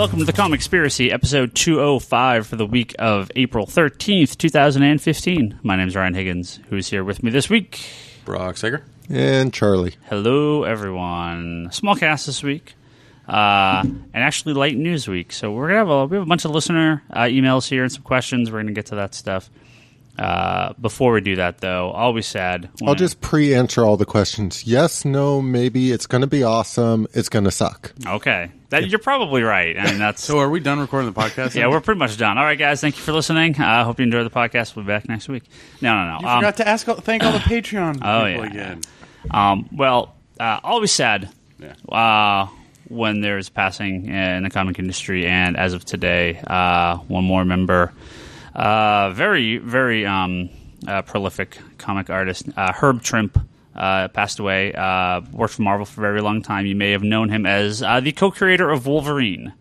welcome to the Comicspiracy, episode 205 for the week of April 13th, 2015. My name is Ryan Higgins, who is here with me this week. Brock Sager. And Charlie. Hello, everyone. Small cast this week, and actually light news week. So we have a bunch of listener emails here and some questions. We're going to get to that stuff. Before we do that, though, always sad. I'll just pre-answer all the questions. Yes, no, maybe. It's going to be awesome. It's going to suck. Okay. You're probably right. I mean, that's... So are we done recording the podcast? Yeah, we're pretty much done. All right, guys. Thank you for listening. I hope you enjoyed the podcast. We'll be back next week. No. You forgot to thank all the Patreon people again. Always sad. Yeah. When there's passing in the comic industry, and as of today, one more member... very, very prolific comic artist, Herb Trimpe, passed away. Worked for Marvel for a very long time. You may have known him as the co-creator of Wolverine.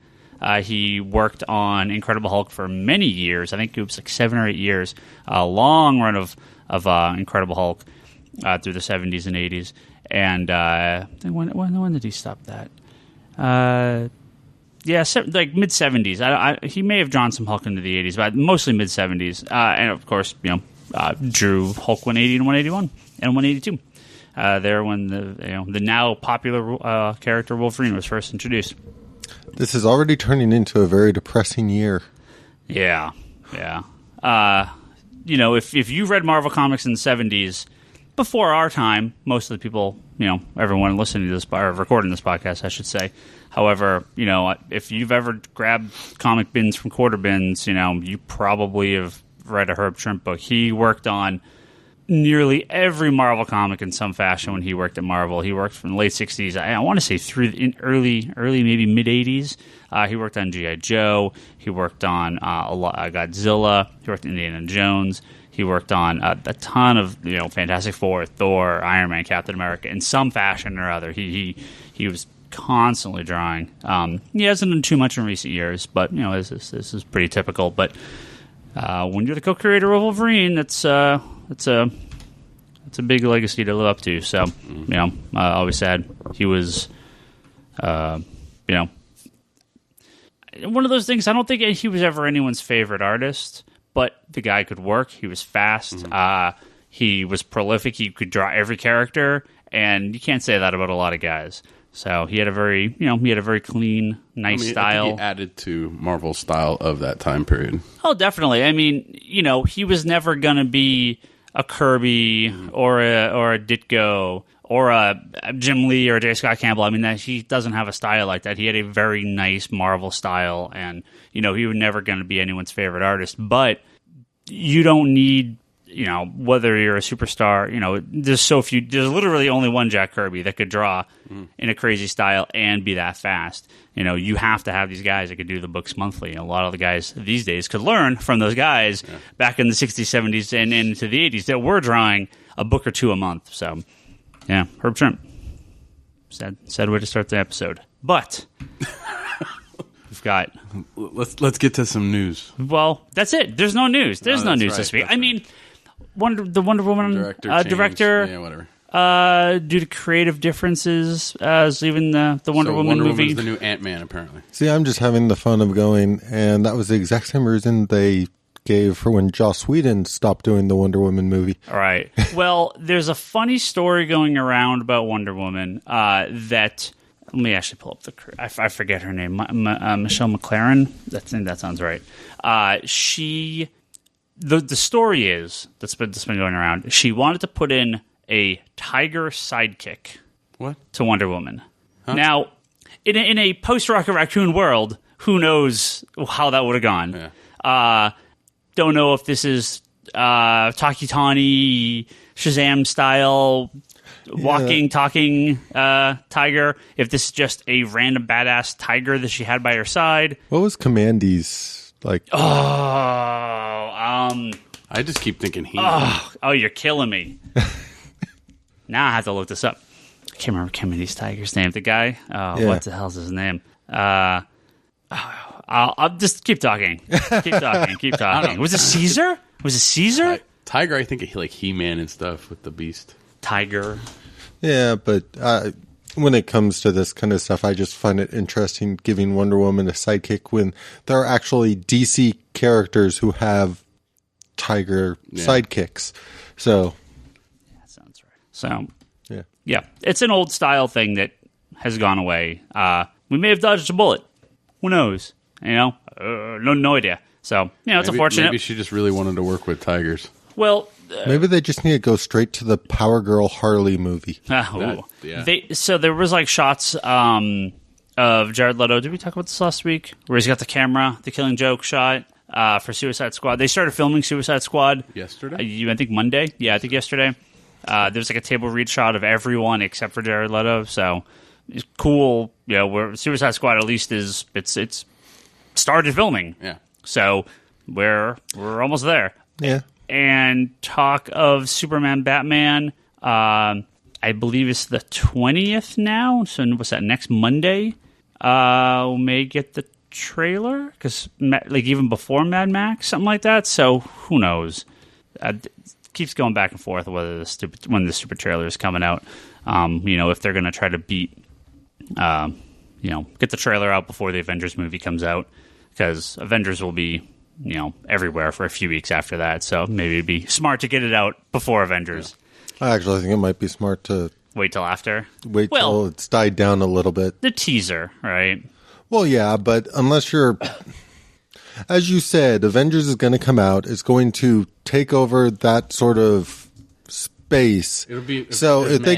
He worked on Incredible Hulk for many years. I think it was like 7 or 8 years. A long run of Incredible Hulk through the 70s and 80s. And when did he stop that? Yeah, like mid-70s. He may have drawn some Hulk into the 80s, but mostly mid-70s. And, of course, drew Hulk 180 and 181 and 182. There when the now popular character Wolverine was first introduced. This is already turning into a very depressing year. Yeah. If you read Marvel Comics in the 70s, before our time, most of the people, everyone listening to this, or recording this podcast, I should say. However, if you've ever grabbed comic bins from quarter bins, you probably have read a Herb Trimpe book. He worked on nearly every Marvel comic in some fashion when he worked at Marvel. He worked from the late 60s, I want to say through in early maybe mid-80s. He worked on G.I. Joe. He worked on Godzilla. He worked on Indiana Jones. He worked on a ton of Fantastic Four, Thor, Iron Man, Captain America in some fashion or other. He was constantly drawing. He hasn't done too much in recent years, but this is pretty typical. But when you're the co-creator of Wolverine, it's a big legacy to live up to. So always sad. He was one of those things. I don't think he was ever anyone's favorite artist, but the guy could work. He was fast. Mm-hmm. He was prolific. He could draw every character, and you can't say that about a lot of guys. So he had a very, clean, nice style. I think he added to Marvel's style of that time period. Oh, definitely. I mean, he was never going to be a Kirby or a Ditko or a Jim Lee or a J. Scott Campbell. I mean, he doesn't have a style like that. He had a very nice Marvel style, and he was never going to be anyone's favorite artist. But you don't need. Whether you're a superstar, there's so few. There's literally only one Jack Kirby that could draw in a crazy style and be that fast. You have to have these guys that could do the books monthly. A lot of the guys these days could learn from those guys back in the 60s, 70s, and into the 80s that were drawing a book or two a month. So, yeah, Herb Trimpe. Sad way to start the episode. But we've got. Let's get to some news. Well, that's it. There's no news. There's no news this week. I mean. The Wonder Woman director yeah, whatever. Due to creative differences, is leaving the Wonder Woman movie. Wonder Woman's the new Ant-Man, apparently. See, I'm just having the fun of going, and that was the exact same reason they gave for when Joss Whedon stopped doing the Wonder Woman movie. All right. Well, there's a funny story going around about Wonder Woman that... Let me actually pull up I forget her name. Michelle McLaren? That sounds right. The story is that's been going around. She wanted to put in a tiger sidekick. What? To Wonder Woman. Huh? Now, in a post-Rocket Raccoon world, who knows how that would have gone? Yeah. Don't know if this is Takitani Shazam style walking, talking tiger. If this is just a random badass tiger that she had by her side. What was Commandee's? I just keep thinking he. Oh, you're killing me. Now I have to look this up. I can't remember Commandee's tiger's name. The guy. What the hell's his name? I'll just keep talking. Keep talking. Was it Caesar? Tiger, I think like He-Man and stuff with the Beast. Tiger. Yeah, but when it comes to this kind of stuff, I just find it interesting giving Wonder Woman a sidekick when there are actually DC characters who have tiger sidekicks. So, that sounds right. So, yeah, it's an old style thing that has gone away. We may have dodged a bullet. Who knows? No idea. So, it's unfortunate. Maybe she just really wanted to work with tigers. Well, maybe they just need to go straight to the Power Girl Harley movie. So there was like shots of Jared Leto. Did we talk about this last week? Where he's got the camera, the Killing Joke shot for Suicide Squad. They started filming Suicide Squad yesterday. I think Monday. Yeah, I think yesterday. There's like a table read shot of everyone except for Jared Leto. So it's cool. Where Suicide Squad at least is it's started filming. Yeah. So we're almost there. Yeah. And talk of Superman, Batman, I believe it's the 20th now. So what's that, next Monday? We may get the trailer, because like even before Mad Max, something like that. So who knows? It keeps going back and forth whether when the super trailer is coming out. If they're going to try to beat, get the trailer out before the Avengers movie comes out, because Avengers will be everywhere for a few weeks after that. So maybe it'd be smart to get it out before Avengers. I actually think it might be smart to wait till after. Wait till it's died down a little bit. The teaser, right? Well, yeah, but unless you're, as you said, Avengers is going to come out. It's going to take over that sort of space. So if they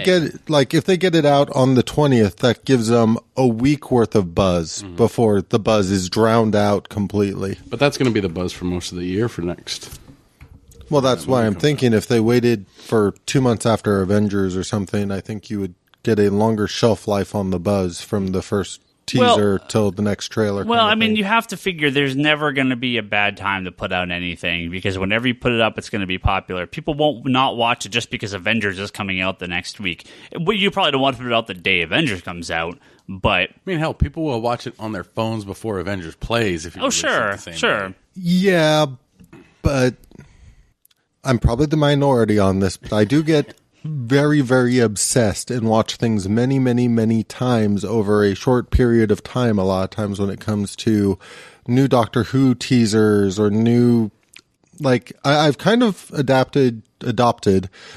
get it out on the 20th, that gives them a week worth of buzz before the buzz is drowned out completely. But that's going to be the buzz for most of the year for next. Well, that's why I'm thinking if they waited for 2 months after Avengers or something, I think you would get a longer shelf life on the buzz from the first teaser till the next trailer. Well, I mean, you have to figure there's never going to be a bad time to put out anything, because whenever you put it up, it's going to be popular. People won't not watch it just because Avengers is coming out the next week. You probably don't want to put it out the day Avengers comes out, but I mean, hell, people will watch it on their phones before Avengers plays. If you sure. Day. Yeah, but I'm probably the minority on this, but I do get very, very obsessed and watch things many, many, many times over a short period of time. A lot of times when it comes to new Doctor Who teasers or new, like I've kind of adopted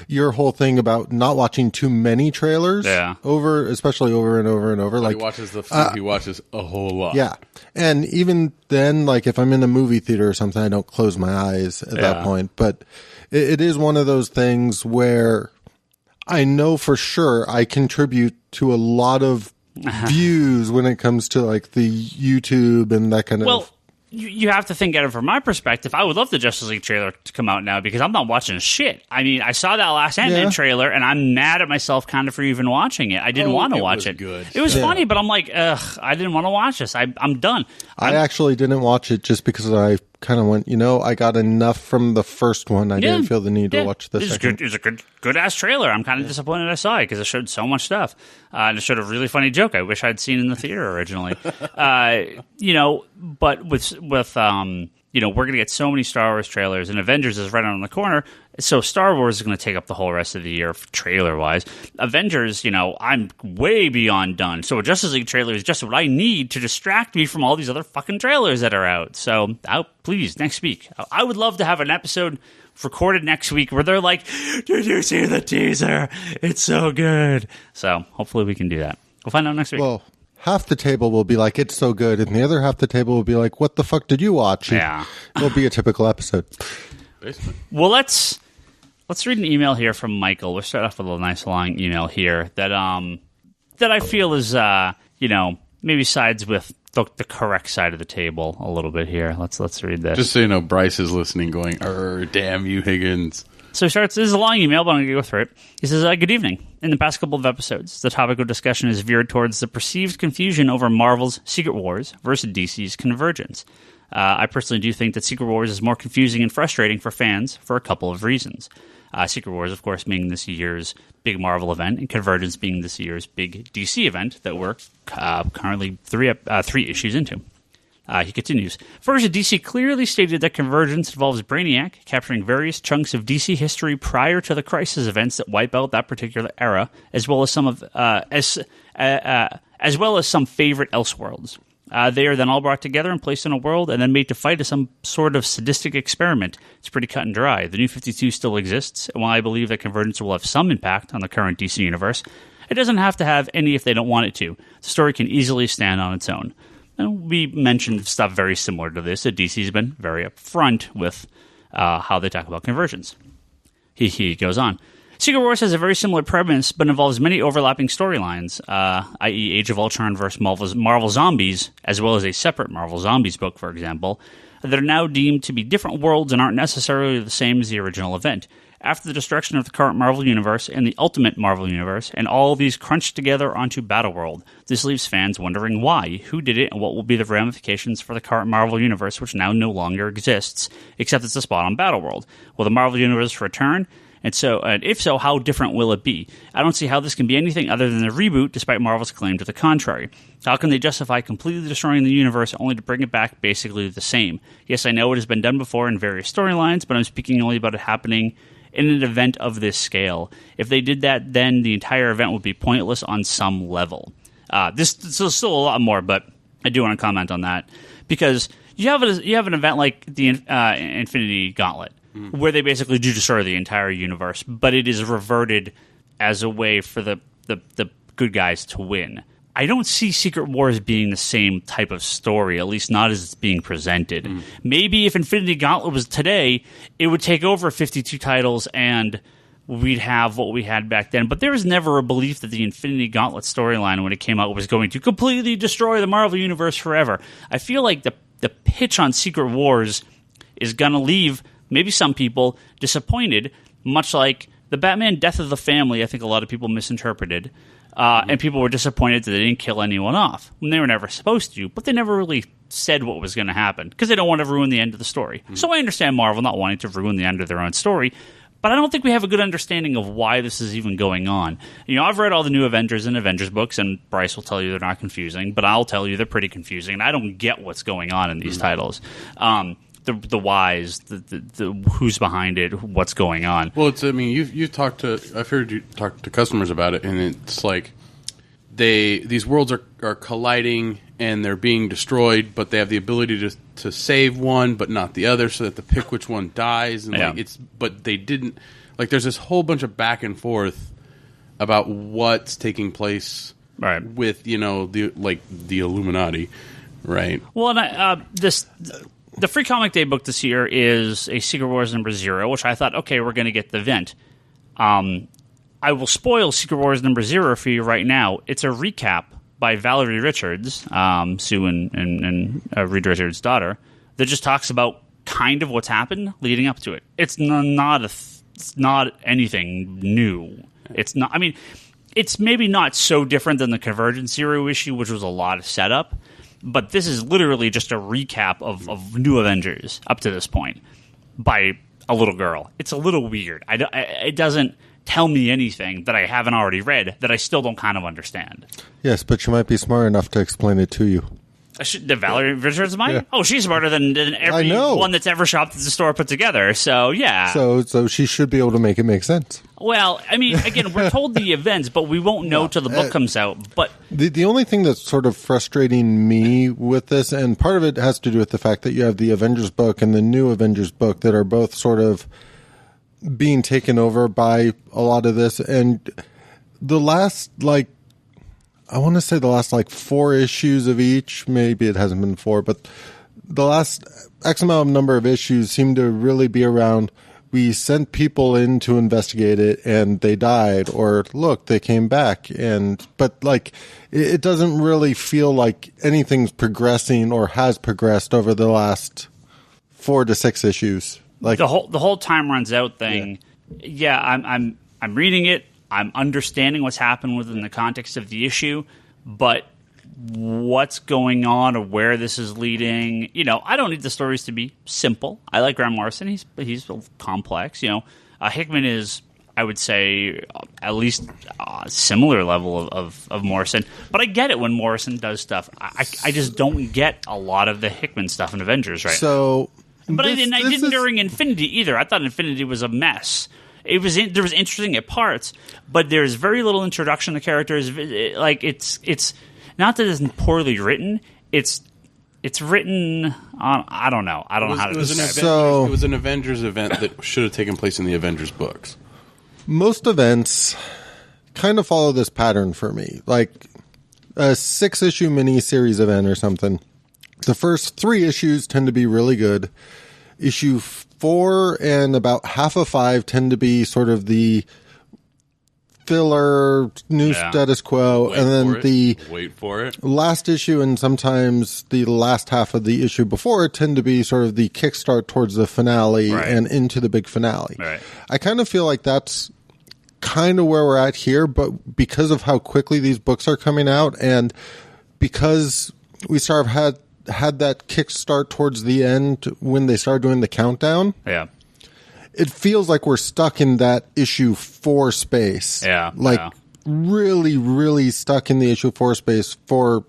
your whole thing about not watching too many trailers especially over and over and over. Like he watches he watches a whole lot. Yeah. And even then, like if I'm in a movie theater or something, I don't close my eyes at that point. But it is one of those things where I know for sure I contribute to a lot of views when it comes to like the YouTube and that kind of. Well, you have to think at it from my perspective. I would love the Justice League trailer to come out now, because I'm not watching shit. I mean, I saw that last Ant-Man trailer, and I'm mad at myself kind of for even watching it. I didn't want to watch it. Good. It was funny, but I'm like, ugh, I didn't want to watch this. I'm done. I actually didn't watch it just because I kind of went, I got enough from the first one. I didn't feel the need to watch the second. It's a good ass trailer. I'm kind of disappointed I saw it, because it showed so much stuff. And it showed a really funny joke I wish I'd seen in the theater originally. But with we're going to get so many Star Wars trailers, and Avengers is right around the corner. So Star Wars is going to take up the whole rest of the year trailer-wise. Avengers, I'm way beyond done. So a Justice League trailer is just what I need to distract me from all these other fucking trailers that are out. So please, next week. I would love to have an episode recorded next week where they're like, did you see the teaser? It's so good. So hopefully we can do that. We'll find out next week. Well, half the table will be like, it's so good, and the other half the table will be like, what the fuck did you watch? Yeah. It'll be a typical episode. Basically. Well, let's read an email here from Michael. We'll start off with a nice long email here that I feel is maybe sides with the correct side of the table a little bit here. Let's read this. Just so you know, Bryce is listening, going, damn you, Higgins. So he starts, this is a long email, but I'm going to go through it. He says, good evening. In the past couple of episodes, the topic of discussion is veered towards the perceived confusion over Marvel's Secret Wars versus DC's Convergence. I personally do think that Secret Wars is more confusing and frustrating for fans for a couple of reasons. Secret Wars, of course, being this year's big Marvel event, and Convergence being this year's big DC event that we're currently three issues into. He continues, first, DC clearly stated that Convergence involves Brainiac capturing various chunks of DC history prior to the Crisis events that wipe out that particular era, as well as some favorite Elseworlds. They are then all brought together and placed in a world and then made to fight as some sort of sadistic experiment. It's pretty cut and dry. The New 52 still exists, and while I believe that Convergence will have some impact on the current DC universe, it doesn't have to have any if they don't want it to. The story can easily stand on its own. And we mentioned stuff very similar to this, that DC's been very upfront with how they talk about Convergence. He goes on. Secret Wars has a very similar premise, but involves many overlapping storylines, i.e. Age of Ultron versus Marvel Zombies, as well as a separate Marvel Zombies book, for example, that are now deemed to be different worlds and aren't necessarily the same as the original event. After the destruction of the current Marvel Universe and the Ultimate Marvel Universe, and all of these crunched together onto Battleworld, this leaves fans wondering why, who did it, and what will be the ramifications for the current Marvel Universe, which now no longer exists, except it's a spot on Battleworld. Will the Marvel Universe return? And if so, how different will it be? I don't see how this can be anything other than a reboot, despite Marvel's claim to the contrary. How can they justify completely destroying the universe only to bring it back basically the same? Yes, I know it has been done before in various storylines, but I'm speaking only about it happening in an event of this scale. If they did that, then the entire event would be pointless on some level. This is still a lot more, but I do want to comment on that. Because you have an event like the Infinity Gauntlet, where they basically do destroy the entire universe, but it is reverted as a way for the good guys to win. I don't see Secret Wars being the same type of story, at least not as it's being presented. Maybe if Infinity Gauntlet was today, it would take over 52 titles and we'd have what we had back then. But there was never a belief that the Infinity Gauntlet storyline, when it came out, was going to completely destroy the Marvel Universe forever. I feel like the pitch on Secret Wars is going to leave maybe some people disappointed, much like the Batman Death of the Family. I think a lot of people misinterpreted. And people were disappointed that they didn't kill anyone off when they were never supposed to, but they never really said what was going to happen because they don't want to ruin the end of the story. So I understand Marvel not wanting to ruin the end of their own story, but I don't think we have a good understanding of why this is even going on. You know, I've read all the new Avengers and Avengers books, and Bryce will tell you they're not confusing, but I'll tell you they're pretty confusing, and I don't get what's going on in these titles. The whys, the who's behind it, what's going on. Well, it's, I mean, you've talked to, I've heard you talk to customers about it, and it's like these worlds are colliding and they're being destroyed, but they have the ability to save one, but not the other, so that to pick which one dies. And but they didn't, like, there's this whole bunch of back and forth about what's taking place, right, with, the Illuminati, right? Well, and the Free Comic Day book this year is a Secret Wars #0, which I thought, okay, we're going to get the event. I will spoil Secret Wars #0 for you right now. It's a recap by Valerie Richards, Sue and Reed Richards' daughter, that just talks about kind of what's happened leading up to it. It's not anything new. It's not. I mean, it's maybe not so different than the Convergence Zero issue, which was a lot of setup. But this is literally just a recap of New Avengers up to this point by a little girl. It's a little weird. It doesn't tell me anything that I haven't already read that I still don't kind of understand. Yes, but you might be smart enough to explain it to you. The Valerie Richards might? Yeah. Oh, she's smarter than every one that's ever shopped at the store put together. So, yeah. So she should be able to make it make sense. Well, I mean, again, we're told the events, but we won't know till the book comes out. But the only thing that's sort of frustrating me with this, and part of it has to do with the fact that you have the Avengers book and the new Avengers book that are both sort of being taken over by a lot of this. And the last, I want to say the last 4 issues of each, maybe it hasn't been 4, but the last X amount of number of issues seem to really be around, we sent people in to investigate it and they died, or look, they came back. But it doesn't really feel like anything's progressing or has progressed over the last 4 to 6 issues. The whole time runs out thing. Yeah, I'm reading it. I'm understanding what's happened within the context of the issue, but what's going on or where this is leading, I don't need the stories to be simple. I like Grant Morrison. He's complex. Hickman is I would say at least a similar level of Morrison. But I get it when Morrison does stuff. I just don't get a lot of the Hickman stuff in Avengers, right? So, but I didn't during Infinity either. I thought Infinity was a mess. There was interesting at parts, but there's very little introduction to characters. Like it's not that it's poorly written. It's written on, I don't know how to describe it. It was an Avengers event that should have taken place in the Avengers books. Most events kind of follow this pattern for me. Like a 6-issue mini-series event or something. The first 3 issues tend to be really good. Issue 4 and about half of 5 tend to be sort of the filler, new status quo, and then the last issue and sometimes the last half of the issue before it tend to be sort of the kickstart towards the finale and into the big finale. Right. I kind of feel like that's kind of where we're at here, but because of how quickly these books are coming out and because we sort of had that kickstart towards the end when they started doing the countdown. Yeah. It feels like we're stuck in that issue 4 space. Yeah. Really, really stuck in the issue 4 space for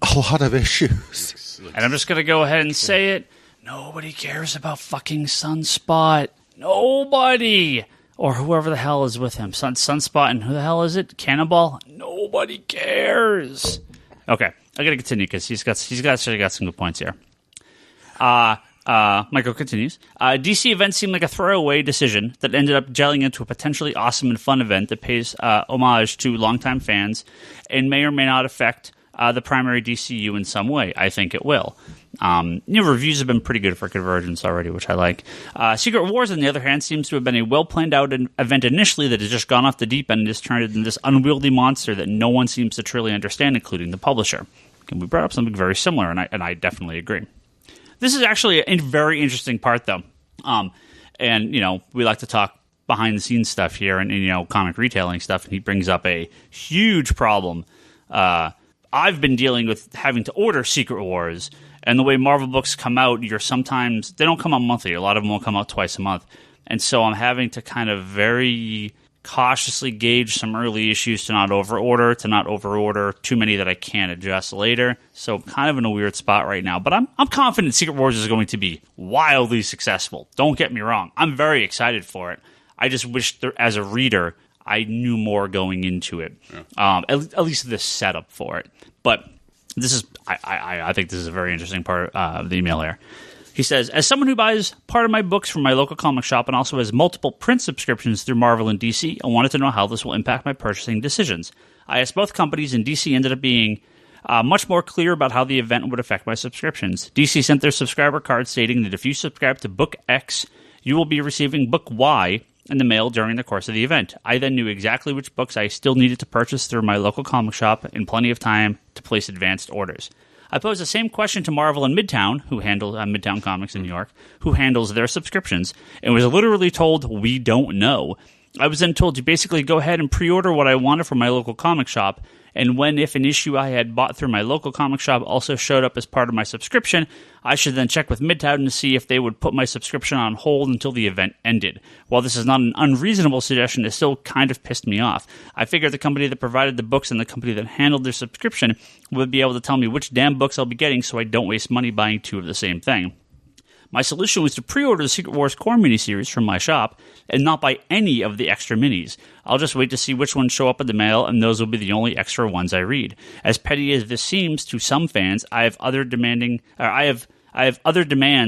a lot of issues. And I'm just going to go ahead and say it. Nobody cares about fucking Sunspot. Nobody. Or whoever the hell is with him. Sunspot and who the hell is it? Cannonball? Nobody cares. Okay. I got to continue because he's got some good points here. Michael continues. DC events seem like a throwaway decision that ended up gelling into a potentially awesome and fun event that pays homage to longtime fans and may or may not affect the primary DCU in some way. I think it will. Reviews have been pretty good for Convergence already, which I like. Secret Wars, on the other hand, seems to have been a well-planned-out event initially that has just gone off the deep end and has turned into this unwieldy monster that no one seems to truly understand, including the publisher. And we brought up something very similar, and I definitely agree. This is actually a very interesting part, though. And, we like to talk behind-the-scenes stuff here and comic retailing stuff, and he brings up a huge problem. I've been dealing with having to order Secret Wars, and the way Marvel books come out, they don't come out monthly. A lot of them will come out twice a month. And so I'm having to kind of very cautiously gauge some early issues to not overorder too many that I can't adjust later. So I'm kind of in a weird spot right now. But I'm confident Secret Wars is going to be wildly successful. Don't get me wrong. I'm very excited for it. I just wish, as a reader, I knew more going into it. Yeah. At least the setup for it. But this is, I think this is a very interesting part of the email here. He says, as someone who buys part of my books from my local comic shop and also has multiple print subscriptions through Marvel and DC, I wanted to know how this will impact my purchasing decisions. I asked both companies, and DC ended up being much more clear about how the event would affect my subscriptions. DC sent their subscriber card stating that if you subscribe to Book X, you will be receiving Book Y in the mail during the course of the event. I then knew exactly which books I still needed to purchase through my local comic shop in plenty of time to place advanced orders. I posed the same question to Marvel in Midtown, who handles Midtown Comics in New York, who handles their subscriptions, and was literally told, we don't know. I was then told to basically go ahead and pre-order what I wanted from my local comic shop, and if an issue I had bought through my local comic shop also showed up as part of my subscription, I should then check with Midtown to see if they would put my subscription on hold until the event ended. While this is not an unreasonable suggestion, it still kind of pissed me off. I figured the company that provided the books and the company that handled their subscription would be able to tell me which damn books I'll be getting so I don't waste money buying 2 of the same thing. My solution was to pre-order the Secret Wars Core miniseries from my shop and not buy any of the extra minis. I'll just wait to see which ones show up in the mail, and those will be the only extra ones I read. As petty as this seems to some fans, I have other demands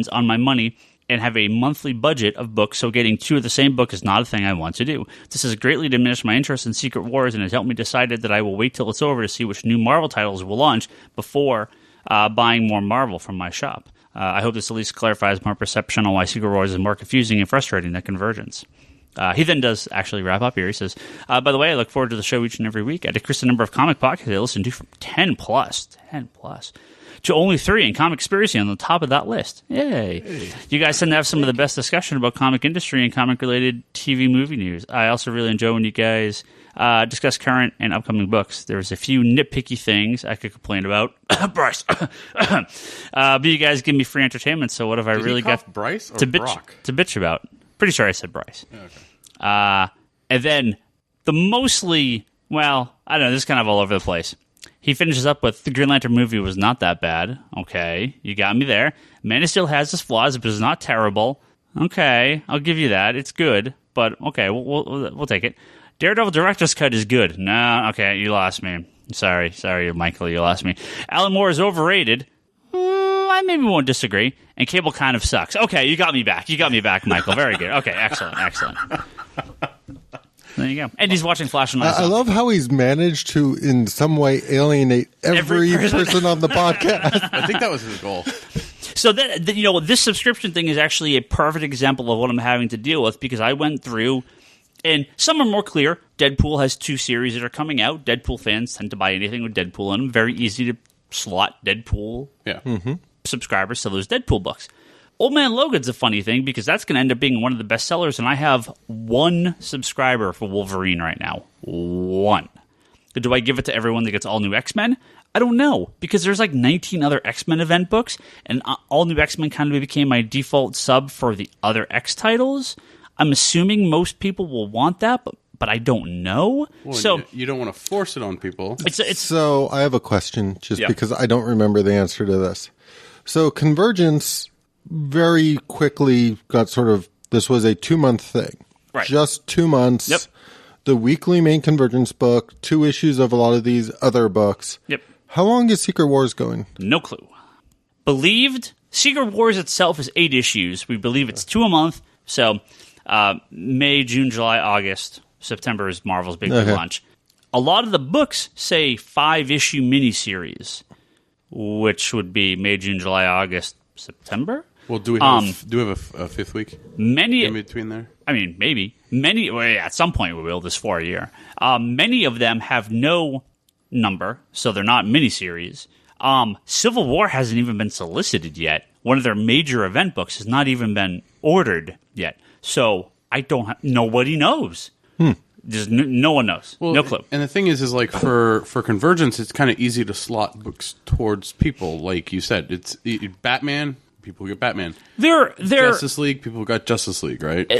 on my money and have a monthly budget of books, so getting 2 of the same book is not a thing I want to do. This has greatly diminished my interest in Secret Wars and has helped me decide that I will wait till it's over to see which new Marvel titles will launch before buying more Marvel from my shop. I hope this at least clarifies my perception on why Secret Wars is more confusing and frustrating than Convergence. He then does actually wrap up here. He says, by the way, I look forward to the show each and every week. I decreased the number of comic podcasts I listen to from 10 plus, to only 3, and Comic Conspiracy on the top of that list. Yay. Hey. You guys tend to have some of the best discussion about comic industry and comic-related TV movie news. I also really enjoy when you guys discuss current and upcoming books. There's a few nitpicky things I could complain about. Bryce. But you guys give me free entertainment, so what have I really got Bryce or to Brock? bitch about? Pretty sure I said Bryce. Okay. And then the mostly, well, I don't know, this is kind of all over the place. He finishes up with the Green Lantern movie was not that bad. Okay, you got me there. Man of Steel has its flaws, but it's not terrible. Okay, I'll give you that. It's good, but okay, we'll take it. Daredevil Director's Cut is good. No, okay, you lost me. Sorry, Michael, you lost me. Alan Moore is overrated. I maybe won't disagree. And Cable kind of sucks. Okay, you got me back, Michael. Very good. Okay, excellent. There you go. And he's watching Flash and I love how he's managed to, in some way, alienate every person on the podcast. I think that was his goal. So this subscription thing is actually a perfect example of what I'm having to deal with, because I went through, and some are more clear. Deadpool has 2 series that are coming out. Deadpool fans tend to buy anything with Deadpool in them. Very easy to slot Deadpool subscribers to those Deadpool books. Old Man Logan's a funny thing, because that's going to end up being one of the best sellers, and I have 1 subscriber for Wolverine right now. 1. Do I give it to everyone that gets all new X-Men? I don't know, because there's like 19 other X-Men event books, and all new X-Men kind of became my default sub for the other X titles. I'm assuming most people will want that, but I don't know. Well, so you don't want to force it on people. So I have a question, because I don't remember the answer to this. So Convergence very quickly got sort of, this was a 2-month thing. Right. Just 2 months. Yep. The weekly main Convergence book, 2 issues of a lot of these other books. Yep. How long is Secret Wars going? No clue. Believed Secret Wars itself is 8 issues. We believe it's 2 a month. So May, June, July, August. September is Marvel's big launch. A lot of the books say 5-issue miniseries, which would be May, June, July, August, September. Well, do we have a 5th week? Many in between there. I mean, maybe many. Well, yeah, at some point we will. This for a year. Many of them have no number, so they're not miniseries. Civil War hasn't even been solicited yet. One of their major event books has not even been ordered yet. So I don't. Nobody knows. Just no one knows. Well, no clue. And the thing is like for Convergence, it's kind of easy to slot books towards people. Like you said, it's Batman. People get Batman. They're Justice League. People got Justice League, right?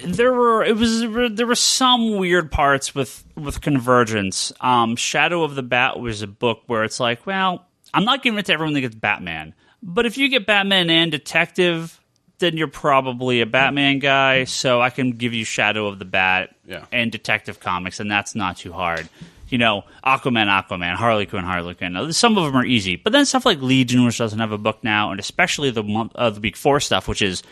There were some weird parts with Convergence. Shadow of the Bat was a book where it's like, well, I'm not giving it to everyone that gets Batman, but if you get Batman and Detective, then you're probably a Batman guy, so I can give you Shadow of the Bat and Detective Comics, and that's not too hard. You know, Aquaman, Harley Quinn. Some of them are easy, but then stuff like Legion, which doesn't have a book now, and especially the week 4 stuff, which is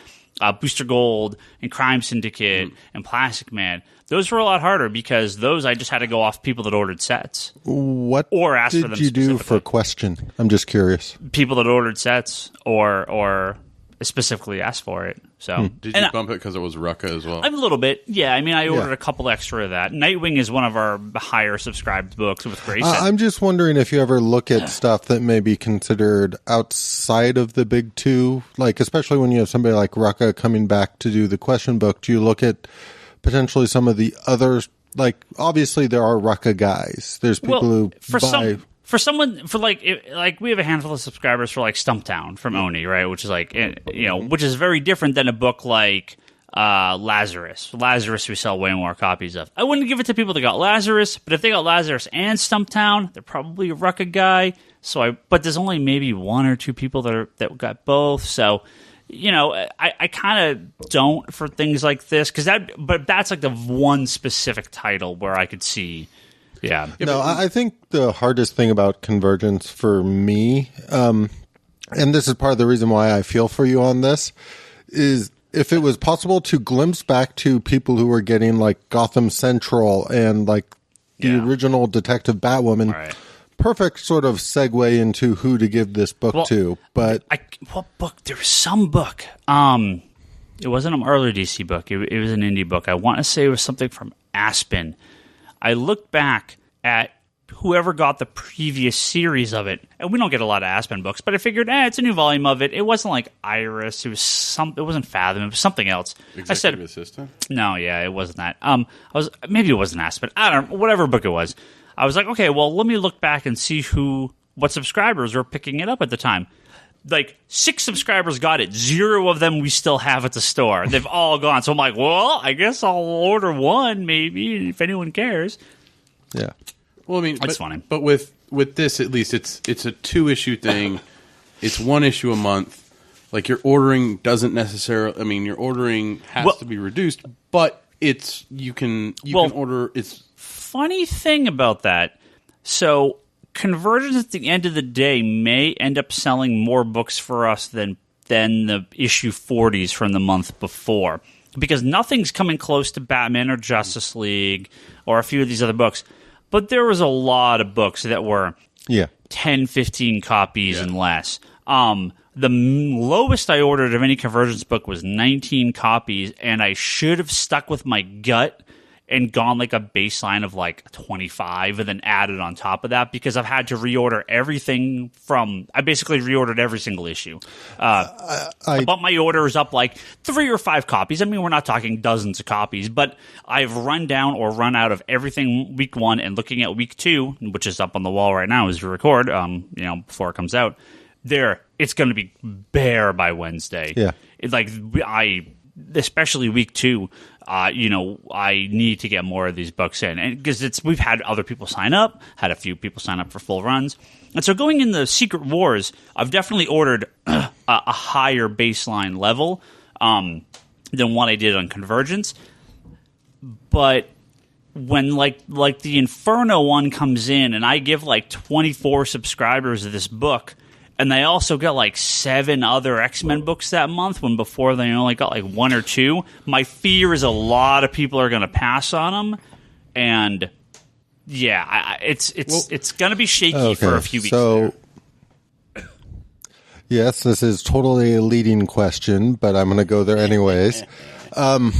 Booster Gold and Crime Syndicate and Plastic Man. Those were a lot harder because those I just had to go off people that ordered sets. What or ask for them did you do for Question? I'm just curious. People that ordered sets or specifically asked for it. So did you bump it because it was Rucka as well? A little bit, yeah. I mean, I ordered a couple extra of that. Nightwing is one of our higher subscribed books with Grayson. I'm just wondering if you ever look at stuff that may be considered outside of the big 2, like especially when you have somebody like Rucka coming back to do the Question book. Do you look at potentially some of the others? Like obviously there are Rucka guys. There's people who buy. For someone, for like we have a handful of subscribers for like Stumptown from Oni, right? Which is like, which is very different than a book like Lazarus. Lazarus we sell way more copies of. I wouldn't give it to people that got Lazarus, but if they got Lazarus and Stumptown, they're probably a Rucka guy. But there's only maybe 1 or 2 people that got both. So, I kind of don't for things like this but that's like the one specific title where I could see. Yeah. No, I think the hardest thing about Convergence for me, and this is part of the reason why I feel for you on this, is if it was possible to glimpse back to people who were getting like Gotham Central and like the original Detective Batwoman, right. Perfect sort of segue into who to give this book to. But what book? There was some book. It wasn't an early DC book. It was an indie book. I want to say it was something from Aspen. I looked back at whoever got the previous series of it, and we don't get a lot of Aspen books, but I figured, it's a new volume of it. It wasn't like Iris. It wasn't Fathom. It was something else. Executive Assistant? No, it wasn't that. Maybe it wasn't Aspen. I don't know. Whatever book it was. I was like, okay, well, let me look back and see what subscribers were picking it up at the time. like 6 subscribers got it. 0 of them we still have at the store. They've all gone. So I'm like, well, I guess I'll order one maybe if anyone cares. Yeah. Well, I mean, it's funny. But with this, at least it's a 2-issue thing. It's 1 issue a month. Like your ordering doesn't necessarily. I mean, your ordering has to be reduced, but you can order. It's funny thing about that. So Convergence at the end of the day may end up selling more books for us than the issue 40s from the month before, because nothing's coming close to Batman or Justice League or a few of these other books. But there was a lot of books that were 10, 15 copies and less. The lowest I ordered of any Convergence book was 19 copies, and I should have stuck with my gut and gone like a baseline of like 25 and then added on top of that, because I've had to reorder everything I basically reordered every single issue. But my order is up like 3 or 5 copies. I mean, we're not talking dozens of copies, but I've run down or run out of everything week 1, and looking at week 2, which is up on the wall right now as we record, before it comes out, it's going to be bare by Wednesday. Yeah. Especially week 2, I need to get more of these books in, and because we've had other people sign up, had a few people sign up for full runs, and so going in the Secret Wars, I've definitely ordered a higher baseline level than what I did on Convergence. But when like the Inferno one comes in, and I give like 24 subscribers of this book, and they also got like 7 other X-Men books that month, when before they only got like 1 or 2. My fear is a lot of people are going to pass on them, and it's going to be shaky for a few weeks. So, yes, this is totally a leading question, but I'm going to go there anyways. I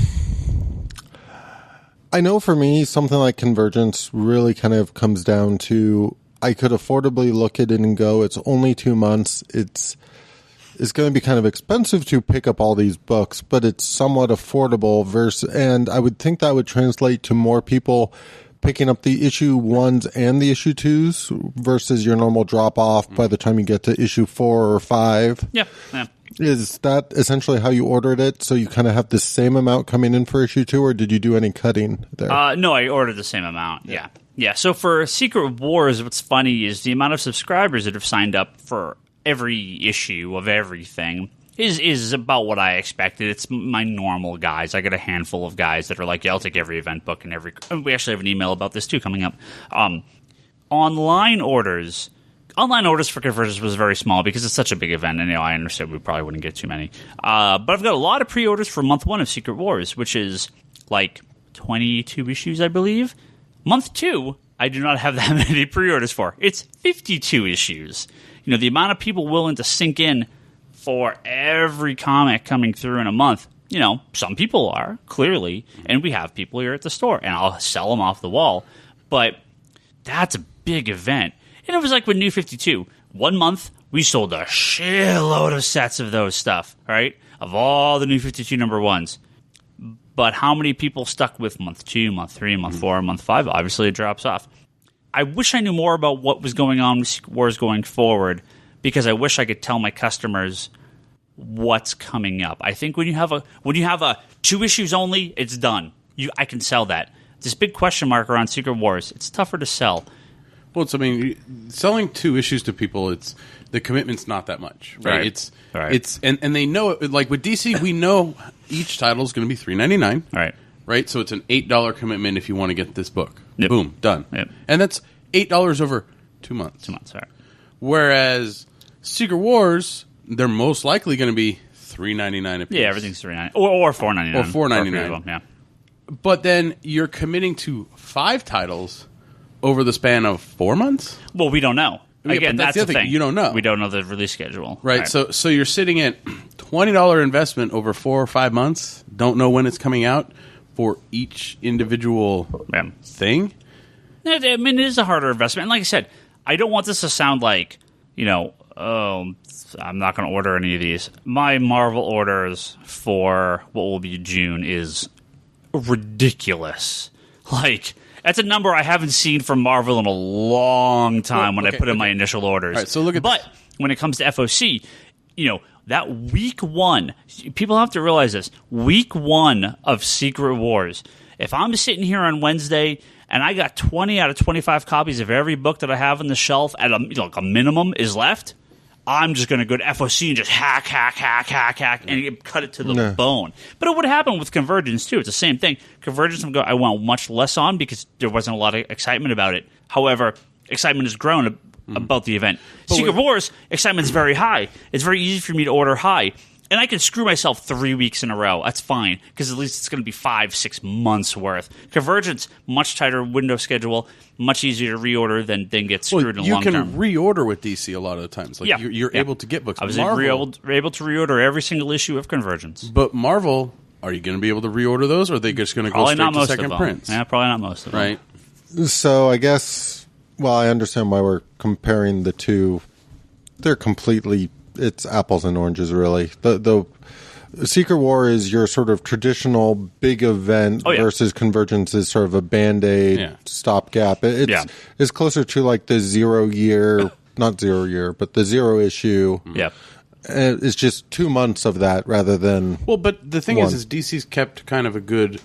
know for me, something like Convergence really kind of comes down to, I could affordably look at it and go, it's only 2 months. It's going to be kind of expensive to pick up all these books, but it's somewhat affordable and I would think that would translate to more people picking up the issue 1s and the issue 2s versus your normal drop off by the time you get to issue 4 or 5. Yeah. Is that essentially how you ordered it? So you kind of have the same amount coming in for issue 2, or did you do any cutting there? No, I ordered the same amount. Yeah. So for Secret Wars, what's funny is the amount of subscribers that have signed up for every issue of everything is about what I expected. It's my normal guys. I got a handful of guys that are like, yeah, I'll take every event book and we actually have an email about this too coming up. Online orders for Convergence was very small because it's such a big event, and I understood we probably wouldn't get too many. But I've got a lot of pre-orders for month 1 of Secret Wars, which is like 22 issues, I believe. Month 2, I do not have that many pre-orders for. It's 52 issues. The amount of people willing to sink in for every comic coming through in a month. Some people are, clearly, and we have people here at the store, and I'll sell them off the wall. But that's a big event. And it was like with New 52. 1 month, we sold a shitload of sets of those stuff, right? Of all the New 52 number 1s. But how many people stuck with month 2, month 3, month 4, month 5? Obviously, it drops off. I wish I knew more about what was going on with Secret Wars going forward, because I wish I could tell my customers what's coming up. I think when you have a 2 issues only, it's done. I can sell that. This big question mark around Secret Wars, it's tougher to sell. Well, selling 2 issues to people, the commitment's not that much, right? And they know it. Like with DC, we know each title is going to be $3.99, right? So it's an $8 commitment if you want to get this book. Yep. Boom, done. Yep. And that's $8 over 2 months. 2 months, right? Whereas Secret Wars, they're most likely going to be $3.99 a piece. Yeah, everything's $3.99 or $4.99 or $4.99. Yeah. But then you're committing to 5 titles over the span of 4 months? Well, we don't know. Again, that's the thing. You don't know. We don't know the release schedule. Right. So you're sitting at $20 investment over 4 or 5 months. Don't know when it's coming out for each individual thing. I mean, it is a harder investment. And like I said, I don't want this to sound like, I'm not going to order any of these. My Marvel orders for what will be June is ridiculous. Like, that's a number I haven't seen from Marvel in a long time I put in my initial orders. All right, so look at But when it comes to FOC, that week one, people have to realize this, week one of Secret Wars, if I'm sitting here on Wednesday and I got 20 out of 25 copies of every book that I have on the shelf at a minimum is left, I'm just going to go to FOC and just hack, and cut it to the bone. But it would happen with Convergence, too. It's the same thing. Convergence, I went much less on because there wasn't a lot of excitement about it. However, excitement has grown about the event. Secret Wars, excitement's very high. It's very easy for me to order high. And I can screw myself 3 weeks in a row. That's fine, because at least it's going to be 5-6 months worth. Convergence, much tighter window schedule, much easier to reorder than get screwed in the long term. You can reorder with DC a lot of the times. You're able to get books. I was able to reorder every single issue of Convergence. But Marvel, are you going to be able to reorder those, or are they just going to go straight to second prints? Yeah, probably not most of them. Right. So I guess, I understand why we're comparing the two. They're completely... It's apples and oranges, really. The Secret War is your sort of traditional big event versus Convergence is sort of a Band-Aid stopgap. It's closer to like the 0 year, not 0 year, but the 0 issue. Yeah. It's just 2 months of that rather than but the thing is DC's kept kind of a good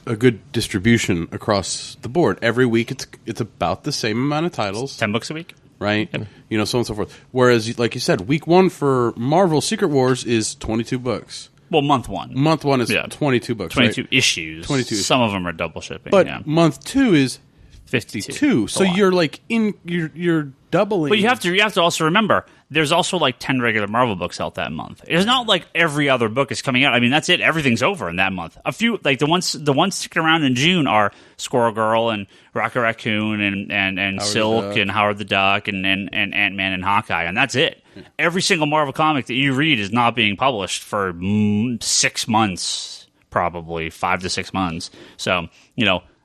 distribution across the board. Every week it's about the same amount of titles. 10 books a week. Right? Yep. So on and so forth. Whereas, like you said, week one for Marvel Secret Wars is 22 books. Well, month one. Month one is 22 books, 22 right? issues. 22 issues. Some of them are double shipping. But month two is 52. So you're like you're doubling. But you have to also remember there's also like 10 regular Marvel books out that month. It's not like every other book is coming out. I mean, that's it. Everything's over in that month. A few like the ones sticking around in June are Squirrel Girl and Rocket Raccoon and Silk and Howard the Duck and Ant-Man and Hawkeye, and that's it. Every single Marvel comic that you read is not being published for 6 months, probably 5 to 6 months. So,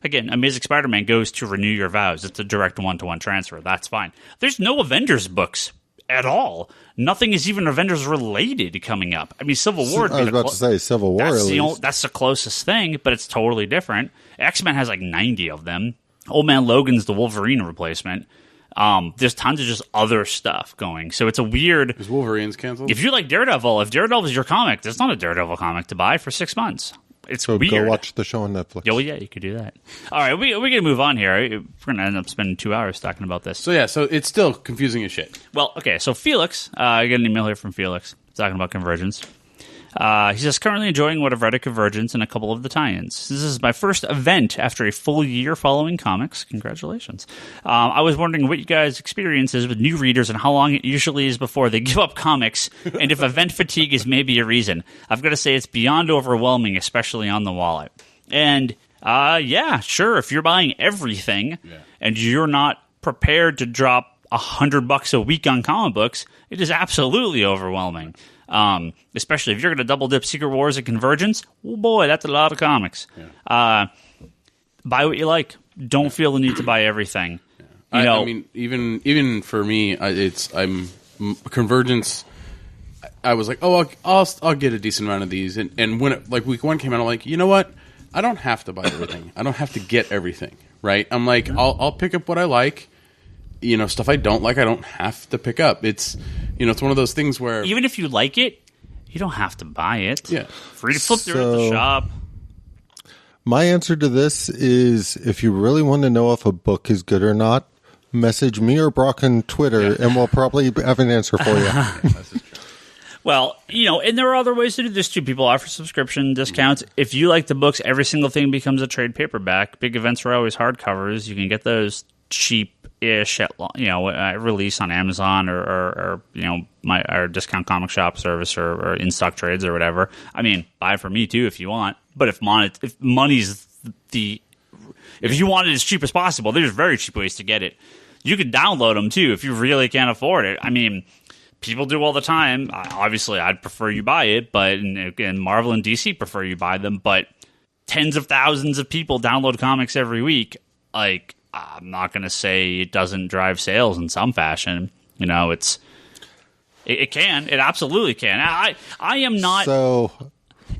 again, Amazing Spider-Man goes to Renew Your Vows. It's a direct one-to-one transfer. That's fine. There's no Avengers books at all. Nothing is even Avengers related coming up. I mean, Civil War. I was about to say Civil War. That's the closest thing, but it's totally different. X-Men has like 90 of them. Old Man Logan's the Wolverine replacement. There's tons of just other stuff going. So it's a weird... Is Wolverine's canceled? If you like Daredevil, if Daredevil is your comic, there's not a Daredevil comic to buy for 6 months. It's weird. Go watch the show on Netflix. Oh, yeah, you could do that. All right, we're going to move on here. We're going to end up spending 2 hours talking about this. So it's still confusing as shit. Well, okay, so Felix, I got an email here from Felix talking about Convergence. He says, currently enjoying what I've read of Convergence and a couple of the tie-ins. This is my first event after a full year following comics. Congratulations. I was wondering what you guys' experience is with new readers and how long it usually is before they give up comics, and if event fatigue is maybe a reason. I've got to say it's beyond overwhelming, especially on the wallet. And, yeah, sure, if you're buying everything and you're not prepared to drop $100 a week on comic books, it is absolutely overwhelming. Especially if you're going to double dip Secret Wars and Convergence, oh boy, that's a lot of comics. Yeah. Buy what you like. Don't feel the need to buy everything. Yeah. I mean, even for me, I'm Convergence. I was like, I'll get a decent amount of these, and when week one came out, I'm like, you know what? I don't have to buy everything. I don't have to get everything. Right? I'm like, I'll pick up what I like. Stuff I don't like, I don't have to pick up. It's it's one of those things where even if you like it, you don't have to buy it. Yeah, free to flip through at the shop. My answer to this is, if you really want to know if a book is good or not, message me or Brock on Twitter, and we'll probably have an answer for you. Well, and there are other ways to do this too. People offer subscription discounts. If you like the books, every single thing becomes a trade paperback. Big events are always hardcovers. You can get those cheap-ish at release on Amazon or our discount comic shop service or in stock trades or whatever. I mean, buy it for me too if you want. But if money's if you want it as cheap as possible, there's very cheap ways to get it. You can download them too if you really can't afford it. I mean, people do all the time. Obviously, I'd prefer you buy it, but and Marvel and DC prefer you buy them. But tens of thousands of people download comics every week. Like, I'm not going to say it doesn't drive sales in some fashion. It can. It absolutely can. I am not. So,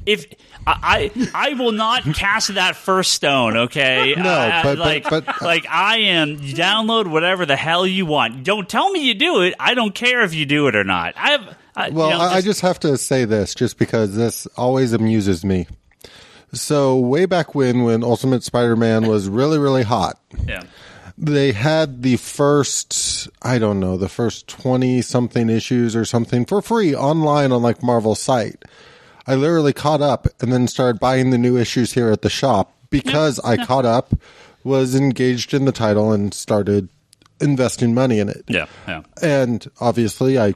if I will not cast that first stone, okay? No, but I am. Download whatever the hell you want. Don't tell me you do it. I don't care if you do it or not. Well, I just have to say this, just because this always amuses me. So way back when Ultimate Spider-Man was really, really hot, they had the first 20-something issues or something for free online on like Marvel's site. I literally caught up and then started buying the new issues here at the shop because I caught up, was engaged in the title, and started investing money in it. Yeah. And obviously,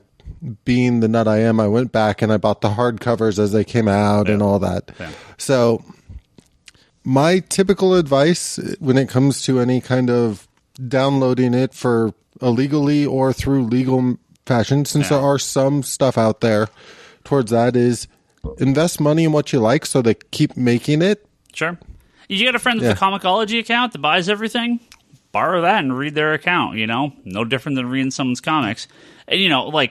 being the nut I am, I went back and I bought the hardcovers as they came out and all that. Yeah. So my typical advice when it comes to any kind of downloading it for illegally or through legal fashion, since there are some stuff out there towards that, is invest money in what you like so they keep making it. Sure. You got a friend with a Comixology account that buys everything? Borrow that and read their account, No different than reading someone's comics. And,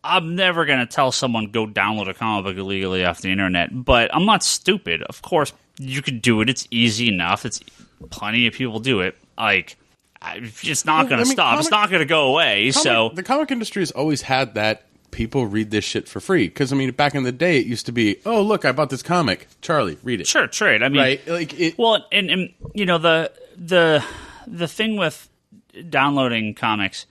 I'm never going to tell someone go download a comic book illegally off the internet, but I'm not stupid. Of course, you could do it. It's easy enough. It's plenty of people do it. It's not going to stop. It's not going to go away. The comic industry has always had that. People read this shit for free. Because, back in the day, it used to be, oh, look, I bought this comic. Charlie, read it. Sure, trade. Right? Well, and the thing with downloading comics,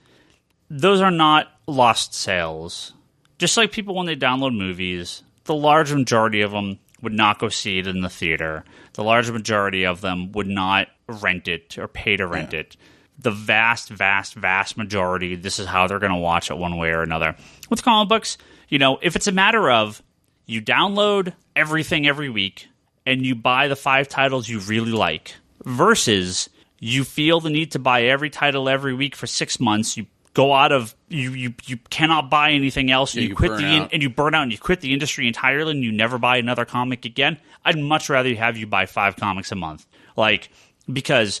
those are not lost sales. Just like people when they download movies, the large majority of them would not go see it in the theater. The large majority of them would not rent it or pay to rent it. The vast, vast, vast majority, this is how they're going to watch it one way or another. With comic books, if it's a matter of you download everything every week and you buy the 5 titles you really like versus you feel the need to buy every title every week for 6 months, you go out of you cannot buy anything else, and you quit and you burn out and you quit the industry entirely and you never buy another comic again. I'd much rather have you buy 5 comics a month, because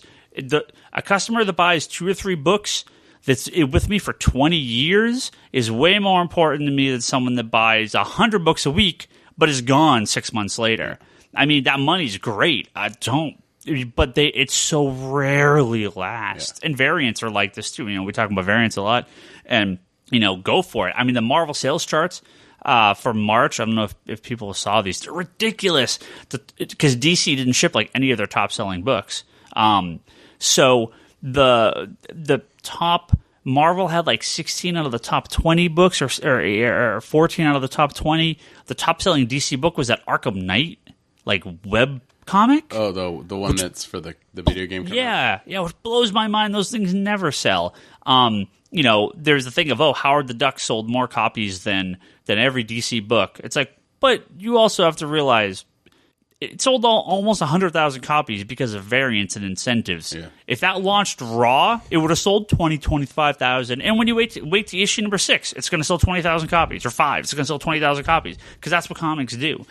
a customer that buys 2 or 3 books that's with me for 20 years is way more important to me than someone that buys 100 books a week but is gone 6 months later. That money's great. But it so rarely lasts. And variants are like this too. We talk about variants a lot, and go for it. The Marvel sales charts for March, I don't know if people saw these. They're ridiculous because DC didn't ship like any of their top selling books. So the top Marvel had like 16 out of the top 20 books, or 14 out of the top 20. The top selling DC book was that Arkham Knight web comic. Oh, the one that's for the video game. Yeah, which blows my mind. Those things never sell. There's the thing of Howard the Duck sold more copies than every DC book. It's but you also have to realize it sold almost 100,000 copies because of variants and incentives. Yeah. If that launched raw, it would have sold 25,000. And when you wait to issue number 6, it's going to sell 20,000 copies, or 5. It's going to sell 20,000 copies because that's what comics do.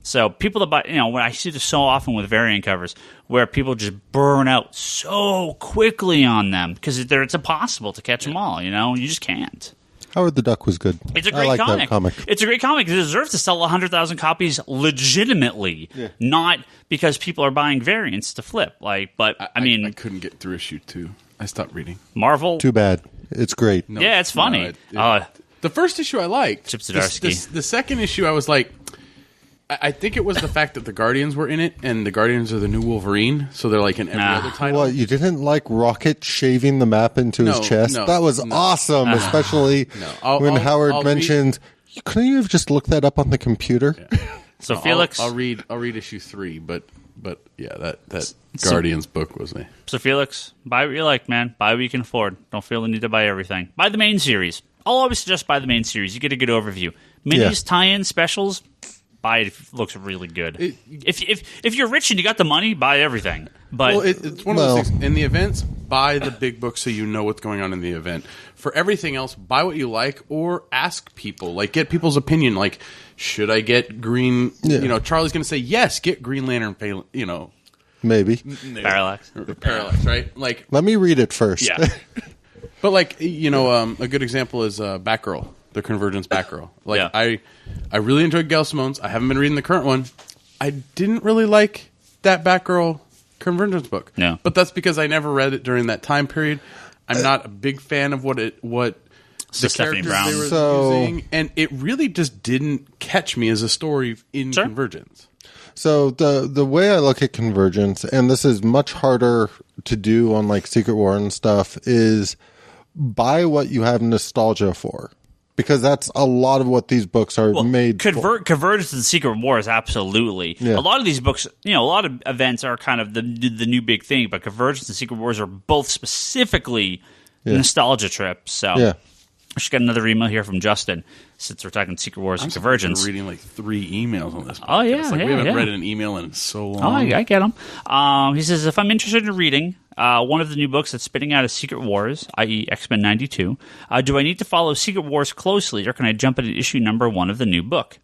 So people that buy, when I see this so often with variant covers, where people just burn out so quickly on them because it's impossible to catch them all. You just can't. Howard the Duck was good. It's a great comic. It's a great comic. It deserves to sell 100,000 copies legitimately, not because people are buying variants to flip. I couldn't get through issue 2. I stopped reading. Marvel. Too bad. It's great. No, it's funny. The first issue I liked. Chip Zdarsky. The second issue I was like, I think it was the fact that the Guardians were in it, and the Guardians are the new Wolverine, so they're like in every other title. What, you didn't like Rocket shaving the map into his chest? That was awesome, especially when Howard mentioned, couldn't you have just looked that up on the computer? Yeah. So Felix... I'll read issue 3, but yeah, that Guardians book was me. So Felix, buy what you like, man. Buy what you can afford. Don't feel the need to buy everything. Buy the main series. I'll always suggest buy the main series. You get a good overview. Minis, tie-ins, specials... buy it if it looks really good. If you're rich and you got the money, buy everything. But it's one of those things. In the events, buy the big book so you know what's going on in the event. For everything else, buy what you like or ask people. Get people's opinion. Should I get Green? Yeah. Charlie's going to say yes. Get Green Lantern. Maybe Parallax, right? Let me read it first. Yeah. But a good example is Batgirl. The Convergence Batgirl. I really enjoyed Gail Simone's. I haven't been reading the current one. I didn't really like that Batgirl Convergence book. No. But that's because I never read it during that time period. I'm not a big fan of what the Stephanie characters Brown. they were So- using, and it really just didn't catch me as a story in Sure. Convergence. So the way I look at Convergence, and this is much harder to do on like Secret War and stuff, is buy what you have nostalgia for. Because that's a lot of what these books are made for. Convergence and Secret Wars, absolutely. Yeah. A lot of these books, a lot of events are kind of the new big thing, but Convergence and Secret Wars are both specifically nostalgia trips. So Yeah. I should get another email here from Justin, since we're talking Secret Wars and Convergence. We're reading like 3 emails on this podcast. Oh, yeah, we yeah, haven't yeah. read an email in so long. Oh, I get him. He says, if I'm interested in reading one of the new books that's spitting out of Secret Wars, i.e. X-Men 92, do I need to follow Secret Wars closely, or can I jump into issue number 1 of the new book?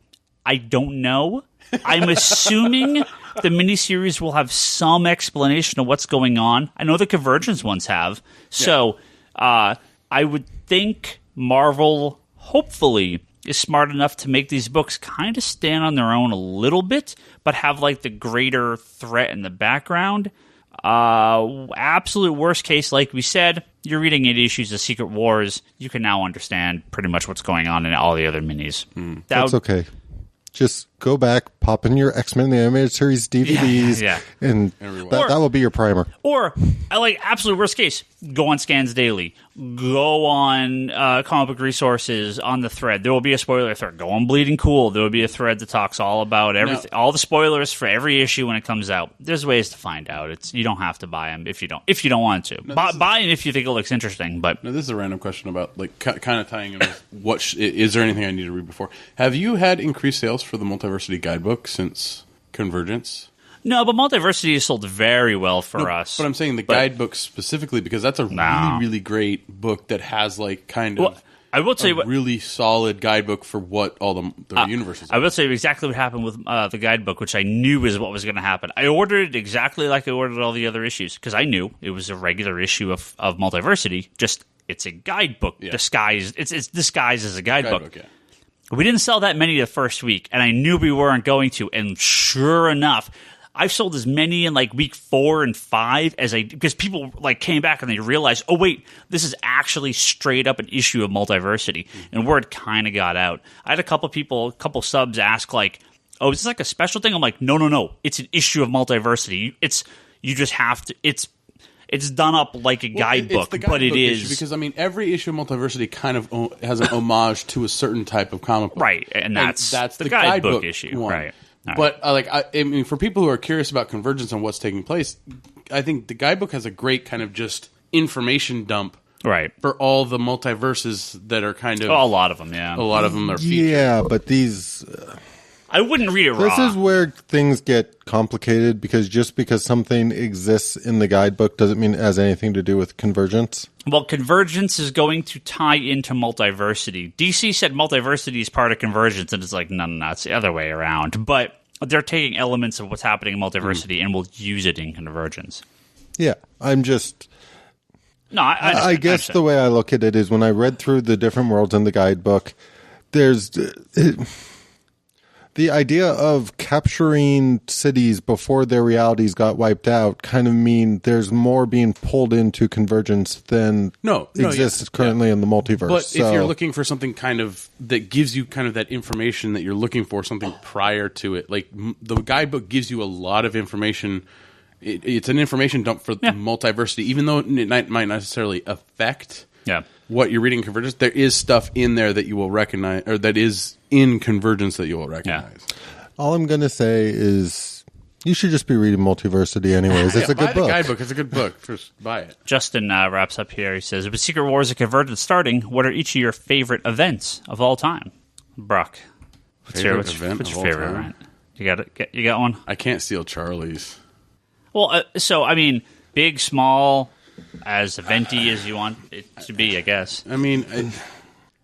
I don't know. I'm assuming the miniseries will have some explanation of what's going on. I know the Convergence ones have. So I would think Marvel, hopefully, is smart enough to make these books kind of stand on their own a little bit, but have like the greater threat in the background. Absolute worst case, like we said, you're reading 8 issues of Secret Wars. You can now understand pretty much what's going on in all the other minis. That's okay. Just go back, pop in your X-Men the Animated Series DVDs, Yeah. and that will be your primer. Or, absolute worst case, go on Scans Daily. Go on Comic Book Resources on the thread. There will be a spoiler thread. Go on Bleeding Cool. There will be a thread that talks all about everything, all the spoilers for every issue when it comes out. There's ways to find out. You don't have to buy them if you don't want to. Buy them if you think it looks interesting. But Now, this is a random question about like kind of tying in with is there anything I need to read before? Have you had increased sales for the Multiversity Guidebook since Convergence? no, but Multiversity is sold very well for us. But I'm saying the guidebook specifically because that's a really, really great book that has like kind of Well, I will tell you what. really solid guidebook for what all the universes are. I will tell you exactly what happened with the guidebook, which I knew is what was going to happen. I ordered it exactly like I ordered all the other issues because I knew it was a regular issue of Multiversity. Just it's a guidebook disguised. It's disguised as a guidebook. Yeah. We didn't sell that many the first week, and I knew we weren't going to. And sure enough, I've sold as many in like week 4 and 5 because people like came back and they realized, oh wait, this is actually straight up an issue of Multiversity, and word kind of got out. I had a couple subs ask like, oh, is this like a special thing? I'm like, no, it's an issue of Multiversity. You just have to. It's done up like a guidebook, but it is because I mean every issue of Multiversity kind of has an homage to a certain type of comic book, right, and that's the guidebook issue, one. right? All But I mean, for people who are curious about Convergence and what's taking place, I think the guidebook has a great kind of just information dump, right, for all the multiverses that are kind of a lot of them, yeah. a lot of them are featured. Yeah, but these... I wouldn't read it raw. This is where things get complicated because just because something exists in the guidebook doesn't mean it has anything to do with Convergence. Well, Convergence is going to tie into Multiversity. DC said Multiversity is part of Convergence, and it's like, no, it's the other way around. But they're taking elements of what's happening in Multiversity and will use it in Convergence. Yeah, I'm just... No, I guess the way I look at it is when I read through the different worlds in the guidebook, there's... The idea of capturing cities before their realities got wiped out kind of mean there's more being pulled into Convergence than exists currently in the multiverse. But if you're looking for something kind of that gives you kind of that information that you're looking for, something prior to it, like the guidebook gives you a lot of information. It's an information dump for Multiversity, even though it might not necessarily affect what you're reading in Convergence. There is stuff in there that you will recognize, or that is in Convergence that you will recognize. All I'm going to say is you should just be reading Multiversity anyways. It's a good book. Buy the guidebook. It's a good book. Just buy it. Justin wraps up here. He says, with Secret Wars and Convergence starting, what are each of your favorite events of all time? Brock, what's your favorite event? You got it? You got one? I can't steal Charlie's. Well, so, I mean, big, small, as eventy as you want it to be, I guess. I mean,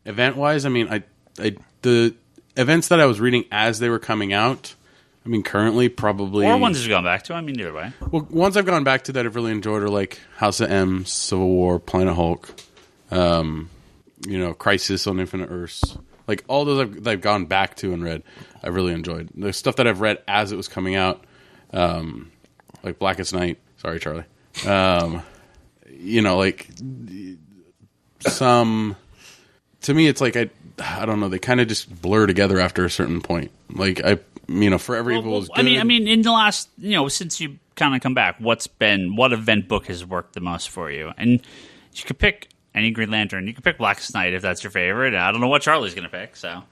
event-wise, I mean, the events that I was reading as they were coming out, I mean, currently probably... Or ones you've gone back to, I mean, either way. Well, ones I've gone back to that I've really enjoyed are like House of M, Civil War, Planet Hulk, Crisis on Infinite Earths. Like, all those I've gone back to and read, I've really enjoyed. The stuff that I've read as it was coming out, like Blackest Night. Sorry, Charlie. Like some to me, it's like I don't know. They kind of just blur together after a certain point. Like Forever Evil is good. I mean, in the last, since you kind of come back, what event book has worked the most for you? And you could pick any Green Lantern. You could pick Blackest Night if that's your favorite. I don't know what Charlie's going to pick. So,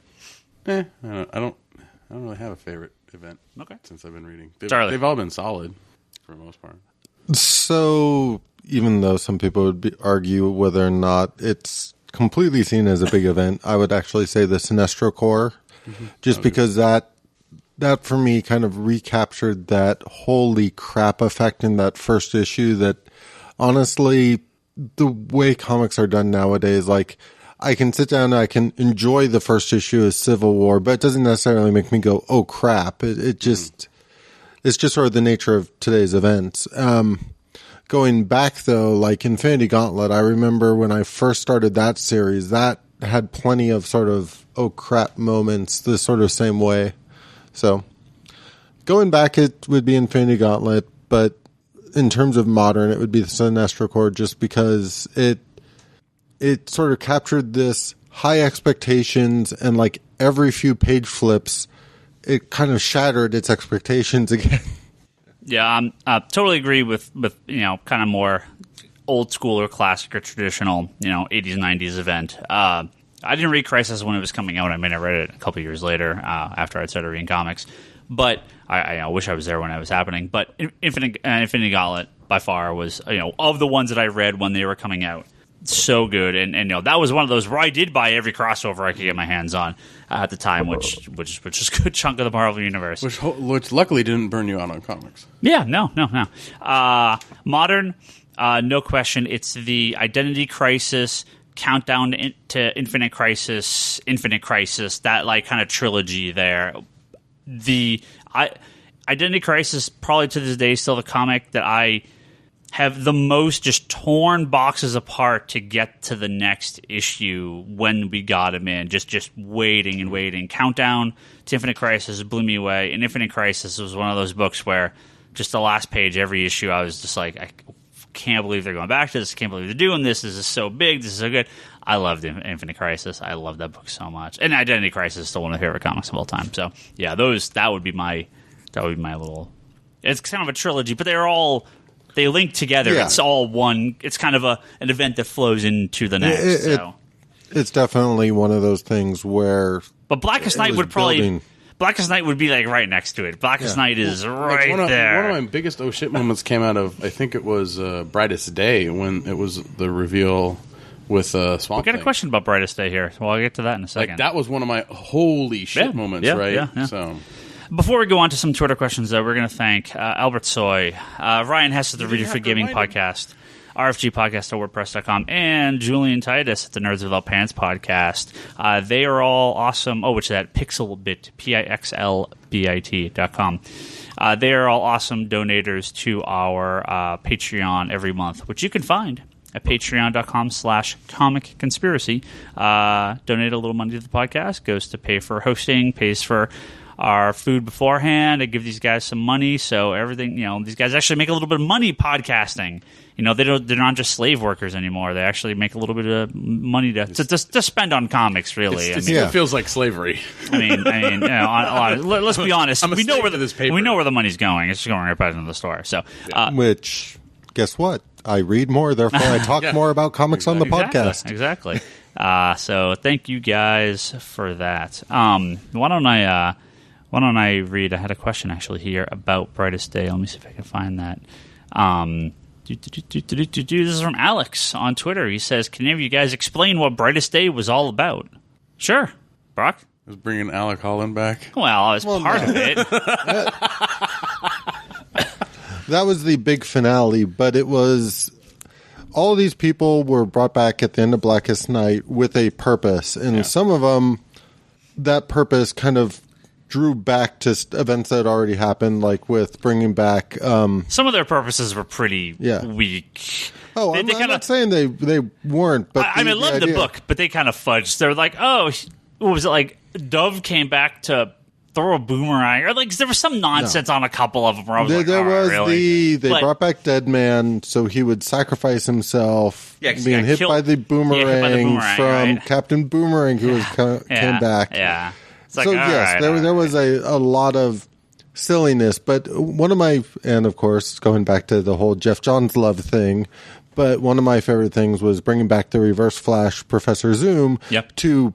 I don't really have a favorite event. Okay. Since I've been reading, Charlie. They've all been solid for the most part. So, even though some people would argue whether or not it's completely seen as a big event, I would actually say the Sinestro Corps, just because that for me kind of recaptured that holy crap effect in that first issue that honestly, the way comics are done nowadays, like I can sit down and I can enjoy the first issue of Civil War, but it doesn't necessarily make me go, oh crap. It's just sort of the nature of today's events. Going back though, like Infinity Gauntlet, I remember when I first started that series, that had plenty of sort of, oh crap moments the sort of same way. So going back, it would be Infinity Gauntlet, but in terms of modern, it would be the Sinestro Corps, just because it sort of captured this high expectations, and like every few page flips, it kind of shattered its expectations again. Yeah, I totally agree with kind of more old school or classic or traditional 80s 90s event. I didn't read Crisis when it was coming out. I mean, I read it a couple years later after I'd started reading comics. But I wish I was there when it was happening. But Infinity Gauntlet by far was of the ones that I read when they were coming out, so good. And that was one of those where I did buy every crossover I could get my hands on at the time, which is a good chunk of the Marvel universe. Which luckily didn't burn you out on comics. Yeah, no. Modern, no question. It's the Identity Crisis, Countdown to Infinite Crisis, that like kind of trilogy there. The Identity Crisis, probably to this day, still the comic that I have the most just torn boxes apart to get to the next issue when we got him in. Just waiting and waiting. Countdown to Infinite Crisis blew me away. And Infinite Crisis was one of those books where just the last page, every issue, I was just like, I can't believe they're going back to this. I can't believe they're doing this. This is so big. This is so good. I loved Infinite Crisis. I love that book so much. And Identity Crisis is still one of my favorite comics of all time. So yeah, that would be my little. It's kind of a trilogy, but they link together. Yeah. It's all one. It's kind of an event that flows into the next. It's definitely one of those things where. But Blackest Night would probably. Blackest Night would be like right next to it. Blackest Night is right there. One of my biggest oh shit moments came out of, I think it was Brightest Day, when it was the reveal with Swamp Thing. We'll get a question about Brightest Day here. Well, I'll get to that in a second. Like, that was one of my holy shit moments, right? Yeah. So. Before we go on to some Twitter questions, though, we're going to thank Albert Soy, Ryan Hess at the Reader for Gaming podcast, rfgpodcast.wordpress.com, and Julian Titus at the Nerds Without Pants podcast. They are all awesome. Oh, which is at Pixelbit, pixlbit.com. They are all awesome donators to our Patreon every month, which you can find at patreon.com/comic conspiracy. Donate a little money to the podcast, goes to pay for hosting, pays for our food beforehand. I give these guys some money, so everything, these guys actually make a little bit of money podcasting. They're not just slave workers anymore. They actually make a little bit of money to spend on comics. Really, it feels like slavery. Let's be honest. We know where the money's going. It's just going right back into the store. So, which, guess what? I read more, therefore I talk more about comics on the podcast. Exactly. So thank you guys for that. Why don't I read? I had a question actually here about Brightest Day. Let me see if I can find that. This is from Alex on Twitter. He says, "Can any of you guys explain what Brightest Day was all about?" Sure, Brock. I was bringing Alec Holland back. Well, I was part of it. That was the big finale, but it was all of these people were brought back at the end of Blackest Night with a purpose, and some of them, that purpose kind of drew back to events that had already happened, like with bringing back. Some of their purposes were pretty weak. Oh, I'm not saying they weren't, but I love the book, but they kind of fudged. They're like, oh, what was it like? Dove came back to throw a boomerang, or like there was some nonsense on a couple of them. Where I was They brought back Deadman, so he would sacrifice himself, being hit by the boomerang from Captain Boomerang, who came back. Yeah. So yes, there was a lot of silliness, but one of my, and of course going back to the whole Jeff Johns love thing, but one of my favorite things was bringing back the Reverse Flash Professor Zoom to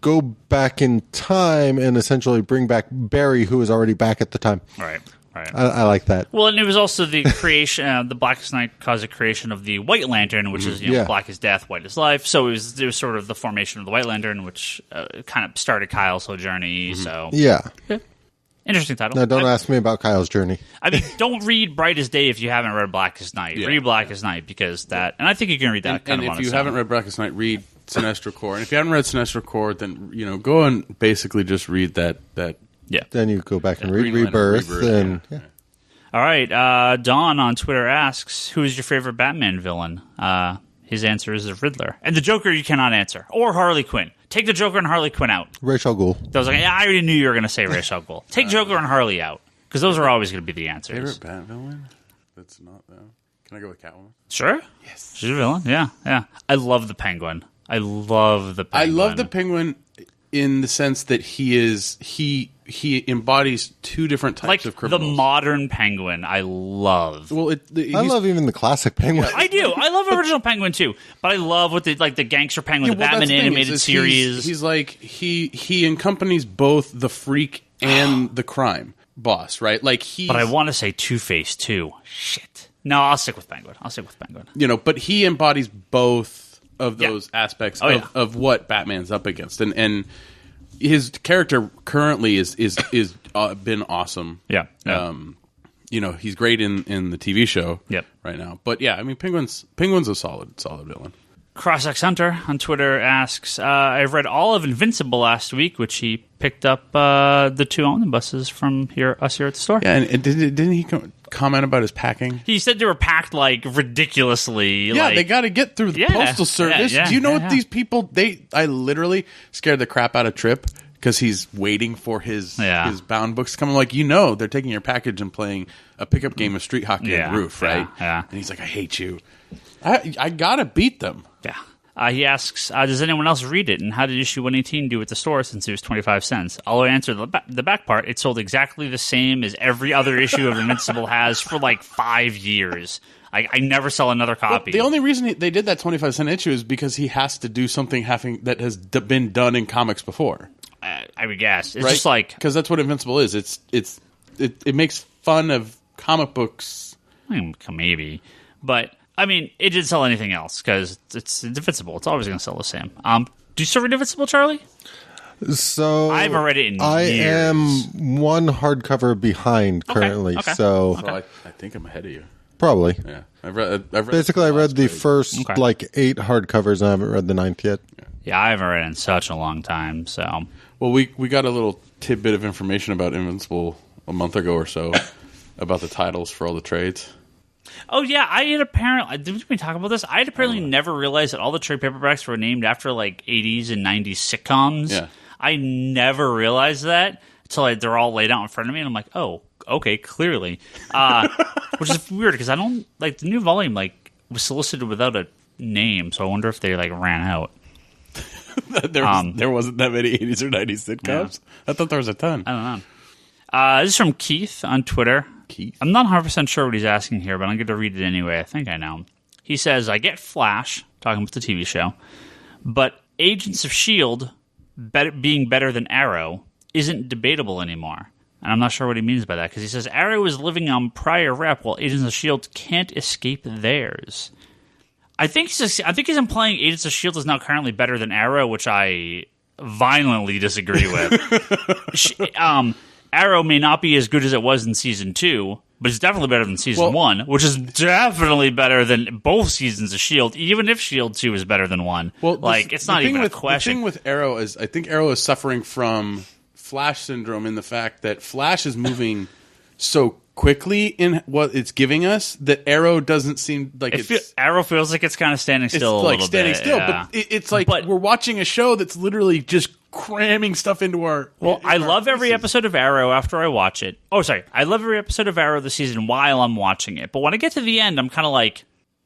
go back in time and essentially bring back Barry, who was already back at the time. Right. I like that. Well, and it was also the creation, the Blackest Night caused the creation of the White Lantern, which is black is death, white is life. So it was sort of the formation of the White Lantern, which kind of started Kyle's whole journey. So interesting title. Now, don't ask me about Kyle's journey. I mean, don't read Brightest Day if you haven't read Blackest Night. Read Blackest Night because that, and I think you can read that. And if you haven't read Blackest Night, read Sinestro Corps. And if you haven't read Sinestro Corps, then go and basically just read that. Yeah. Then you go back and read Rebirth. All right. Don on Twitter asks, "Who is your favorite Batman villain?" His answer is the Riddler, and the Joker you cannot answer, or Harley Quinn. Take the Joker and Harley Quinn out. Ra's al Ghul. I was like, I already knew you were going to say Ra's al Ghul. Take Joker and Harley out, because those are always going to be the answers. Favorite Bat villain? That's not them. Can I go with Catwoman? Sure. Yes. She's a villain. Yeah. I love the Penguin. I love the Penguin in the sense that he embodies two different types of criminals. The modern Penguin, I love. Well, I love even the classic Penguin. I do. I love original Penguin too, but I love what the gangster Penguin, the Batman animated series. He's like he accompanies both the freak and the crime boss, right? Like But I want to say Two-Face too. Shit. No, I'll stick with Penguin. But he embodies both of those aspects of what Batman's up against, and his character currently is been awesome. Yeah. He's great in the TV show. Right now, but I mean, Penguin's a solid villain. CrossX Hunter on Twitter asks, "I've read all of Invincible last week, which he picked up the 2 omnibuses from us here at the store." Yeah, and didn't he comment about his packing? He said they were packed like ridiculously. Yeah, they got to get through the postal service. Do you know what these people? I literally scared the crap out of Trip because he's waiting for his bound books to come. I'm like, they're taking your package and playing a pickup game of street hockey on the roof, right? Yeah. And he's like, I hate you. I gotta beat them. Yeah. He asks, does anyone else read it, and how did issue 118 do at the store since it was 25 cents? I'll answer the back part. It sold exactly the same as every other issue of Invincible has for like 5 years. I never sell another copy. Well, the only reason they did that 25-cent issue is because he has to do something that has been done in comics before. I would guess. It's right? just like... Because that's what Invincible is. It makes fun of comic books. Maybe. But... I mean, it didn't sell anything else because it's Invincible. It's always going to sell the same. Do you still read Invincible, Charlie? So I haven't read it in years. I am one hardcover behind currently. Okay. So I think I'm ahead of you. Probably. Yeah, I've read. Basically, I read the first 8 hardcovers, and I haven't read the 9th yet. Yeah, I haven't read it in such a long time. So, well, we got a little tidbit of information about Invincible a month ago or so about the titles for all the trades. Oh yeah, I had apparently. Did we talk about this? I had apparently never realized that all the trade paperbacks were named after like 80s and 90s sitcoms. Yeah, I never realized that until they're all laid out in front of me, and I'm like, oh, okay, clearly. Which is weird because I don't like the new volume. Like was solicited without a name, so I wonder if they like ran out. there wasn't that many 80s or 90s sitcoms. Yeah. I thought there was a ton. I don't know. This is from Keith on Twitter. Keith? I'm not 100% sure what he's asking here, but I'm going to read it anyway. I think I know. He says, I get Flash, talking about the TV show, but Agents of S.H.I.E.L.D. being better than Arrow isn't debatable anymore. And I'm not sure what he means by that, because he says Arrow is living on prior rep, while Agents of S.H.I.E.L.D. can't escape theirs. I think he's implying Agents of S.H.I.E.L.D. is now currently better than Arrow, which I violently disagree with. Arrow may not be as good as it was in Season 2, but it's definitely better than Season 1, which is definitely better than both seasons of S.H.I.E.L.D., even if S.H.I.E.L.D. 2 is better than 1. Well, it's not even a question. The thing with Arrow is, I think Arrow is suffering from Flash syndrome in the fact that Flash is moving so quickly in what it's giving us that Arrow doesn't seem like Arrow feels like it's kind of standing still a little bit. Still, yeah. but it's like we're watching a show that's literally just cramming stuff into our. Well, I love every faces. episode of Arrow after I watch it. Oh, sorry. I love every episode of Arrow this season while I'm watching it. But when I get to the end, I'm kind of like,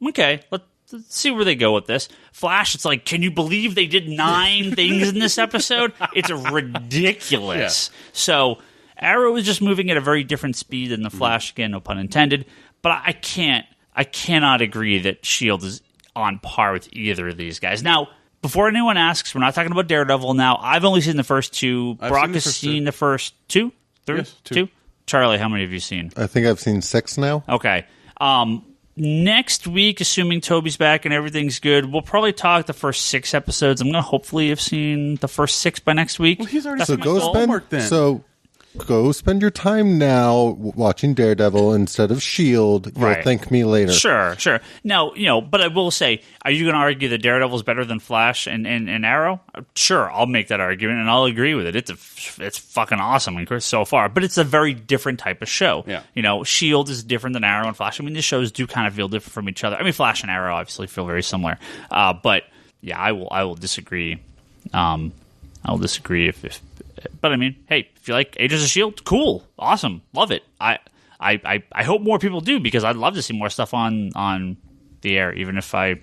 okay, let's see where they go with this. Flash, it's like, can you believe they did 9 things in this episode? It's ridiculous. Yeah. So Arrow is just moving at a very different speed than the Flash, again, no pun intended. But I cannot agree that S.H.I.E.L.D. is on par with either of these guys. Now, before anyone asks, we're not talking about Daredevil now. I've only seen the first 2. Brock has seen the first 2? 3? Yes, 2. Charlie, how many have you seen? I think I've seen 6 now. Okay. Next week, assuming Toby's back and everything's good, we'll probably talk the first 6 episodes. I'm going to hopefully have seen the first 6 by next week. Well, he's already So go spend your time now watching Daredevil instead of S.H.I.E.L.D. You'll thank me later. Sure. Now, but I will say, are you going to argue that Daredevil's better than Flash and Arrow? Sure, I'll make that argument, and I'll agree with it. It's fucking awesome so far, but it's a very different type of show. Yeah. S.H.I.E.L.D. is different than Arrow and Flash. I mean, the shows do kind of feel different from each other. I mean, Flash and Arrow obviously feel very similar. But, yeah, I will disagree. I'll disagree but I mean, hey, if you like Agents of S.H.I.E.L.D., cool, awesome, love it. I hope more people do, because I'd love to see more stuff on the air, even if I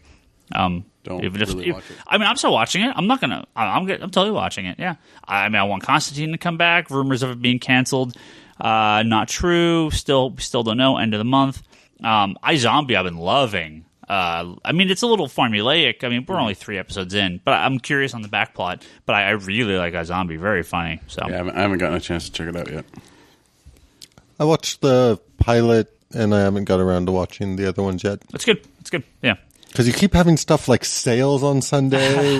don't really watch it. I mean, I'm still watching it. I'm totally watching it. Yeah, I mean, I want Constantine to come back. Rumors of it being canceled, not true. Still don't know. End of the month. iZombie, I've been loving. I mean, it's a little formulaic. I mean, we're only 3 episodes in, but I'm curious on the back plot. But I really like iZombie. Very funny. So yeah, I haven't gotten a chance to check it out yet. I watched the pilot, and I haven't got around to watching the other ones yet. It's good. Yeah. Because you keep having stuff like sales on Sunday.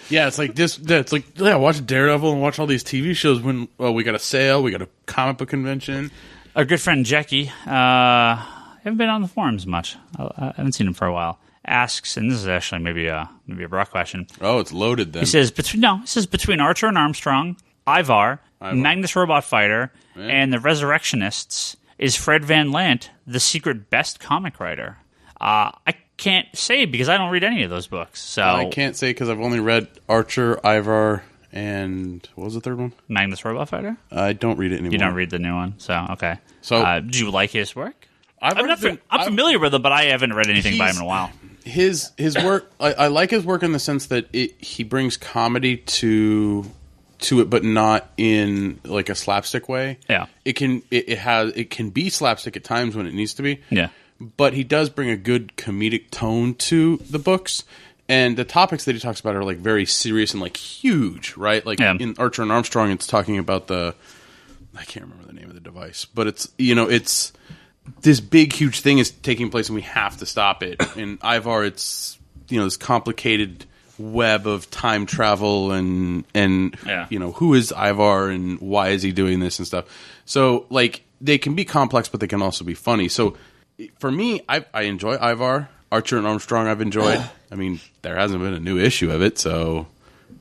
Yeah, it's like this. It's like, watch Daredevil and watch all these TV shows when we got a sale, we got a comic book convention. Our good friend Jackie, haven't been on the forums much. I haven't seen him for a while. Asks, and this is actually maybe a Brock question. Oh, it's loaded then. He says between Archer and Armstrong, Ivar, Magnus Robot Fighter, and the Resurrectionists, is Fred Van Lant the secret best comic writer? I can't say because I don't read any of those books. So I can't say because I've only read Archer, Ivar, and what was the third one? Magnus Robot Fighter. I don't read it anymore. You don't read the new one, so okay. So do you like his work? I'm familiar with him, but I haven't read anything by him in a while. His work, I like his work in the sense that he brings comedy to it, but not in like a slapstick way. Yeah, it can be slapstick at times when it needs to be. Yeah, but he does bring a good comedic tone to the books, and the topics that he talks about are like very serious and like huge, right? Like in Archer and Armstrong, it's talking about I can't remember the name of the device, but it's this big, huge thing is taking place and we have to stop it. In Ivar, it's, this complicated web of time travel and who is Ivar and why is he doing this and stuff. So, like, they can be complex, but they can also be funny. So, for me, I enjoy Ivar. Archer and Armstrong I've enjoyed. I mean, there hasn't been a new issue of it, so,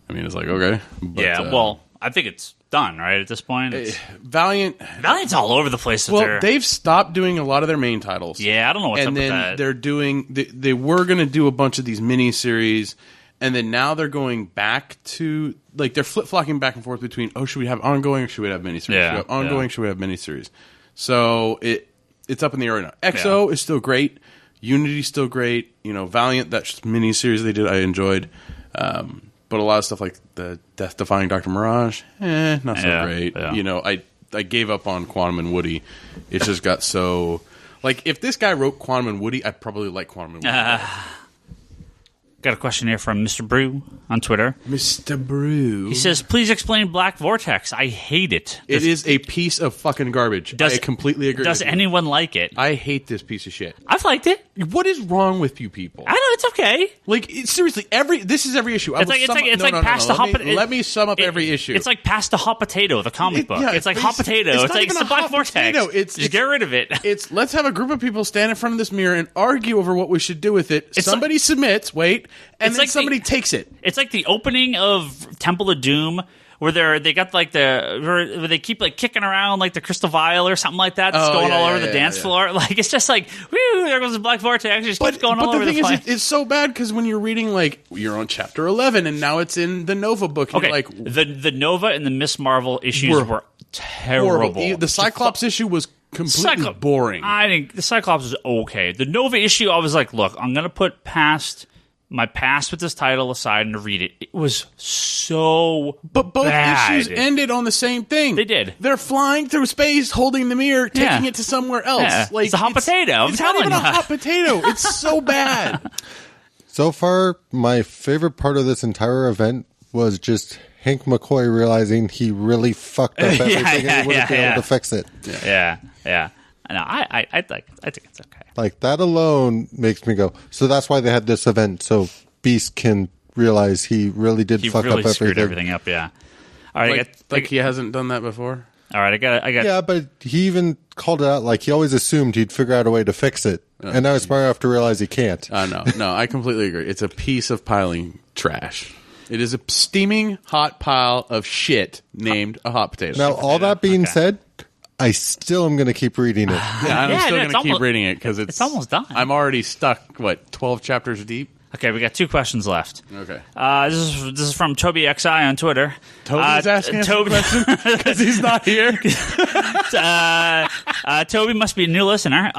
I mean, it's like, okay. But, well, I think it's done, right, at this point? Valiant's all over the place. They've stopped doing a lot of their main titles. Yeah, I don't know what's up with that. And then they're doing... They were going to do a bunch of these mini-series, and then now they're going back to... Like, they're flip-flopping back and forth between, should we have ongoing or should we have mini-series? Yeah, should we have ongoing, should we have mini-series? So, it's up in the air right now. EXO is still great. Unity's still great. Valiant, that mini-series they did, I enjoyed. But a lot of stuff like the Death-Defying Dr. Mirage, not so great. Yeah. I gave up on Quantum and Woody. It just got so... Like, if this guy wrote Quantum and Woody, I'd probably like Quantum and Woody. Got a question here from Mr. Brew on Twitter. Mr. Brew. He says, please explain Black Vortex. I hate it. It is a piece of fucking garbage. I completely agree. Does anyone like it? I hate this piece of shit. I've liked it. What is wrong with you people? I know, it's okay. Like, seriously, this is every issue. It's like past the hot potato. Let me sum up every issue. It's like past the hot potato, the comic book. Yeah, it's like hot potato. It's like the Black Vortex. Just get rid of it. It's let's have a group of people stand in front of this mirror and argue over what we should do with it. Somebody submits, and then somebody takes it. It's like the opening of Temple of Doom where they got like where they keep like kicking around like the crystal vial or something like that that's going all over the dance floor. Like it's just like, woo, there goes the black vortex. It just keeps going all over the place. But the thing is, it's so bad because when you're reading like you're on chapter 11 and now it's in the Nova book. And okay, you're like the Nova and the Miss Marvel issues were terrible. Horrible. The Cyclops issue was completely boring. I think the Cyclops was okay. The Nova issue, I was like, look, I'm going to put my past with this title aside and read it. It was so But both bad. issues ended on the same thing. They did. They're flying through space, holding the mirror, taking it to somewhere else. Yeah. Like it's a hot potato. It's not even a hot potato. It's so bad. So far, my favorite part of this entire event was just Hank McCoy realizing he really fucked up everything and he wouldn't be able to fix it. Yeah. No, I think it's okay. Like, that alone makes me go, so that's why they had this event, so Beast can realize he really did fuck really up screwed everything. everything up, yeah. All right, Like he hasn't done that before? All right, I got. Yeah, but he even called it out, like, he always assumed he'd figure out a way to fix it. And now he's smart enough to realize he can't. No, I completely agree. It's a piece of piling trash. It is a steaming hot pile of shit named a hot potato. Now, all that being said, I still am going to keep reading it. Yeah, I'm still going to keep reading it because it's almost done. I'm already stuck, 12 chapters deep? Okay, we got 2 questions left. Okay. This is from Toby XI on Twitter. Toby's asking us a question because he's not here. Toby must be a new listener.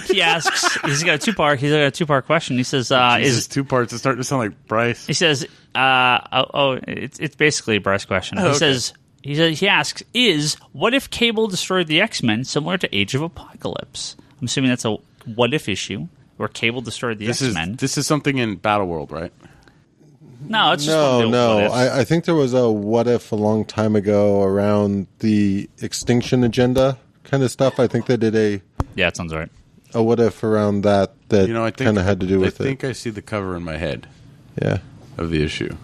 He asks, he's got a two-part question. He says, is 2 parts? It's starting to sound like Bryce. He says, it's basically a Bryce question. He asks, what if Cable destroyed the X-Men similar to Age of Apocalypse? I'm assuming that's a what if issue where Cable destroyed the X-Men. This is something in Battle World, right? No, it's just what if. I think there was a what if a long time ago around the Extinction Agenda kind of stuff. I think they did a that sounds right. A what if around that kind of had to do with it. I think I see the cover in my head. Yeah, of the issue.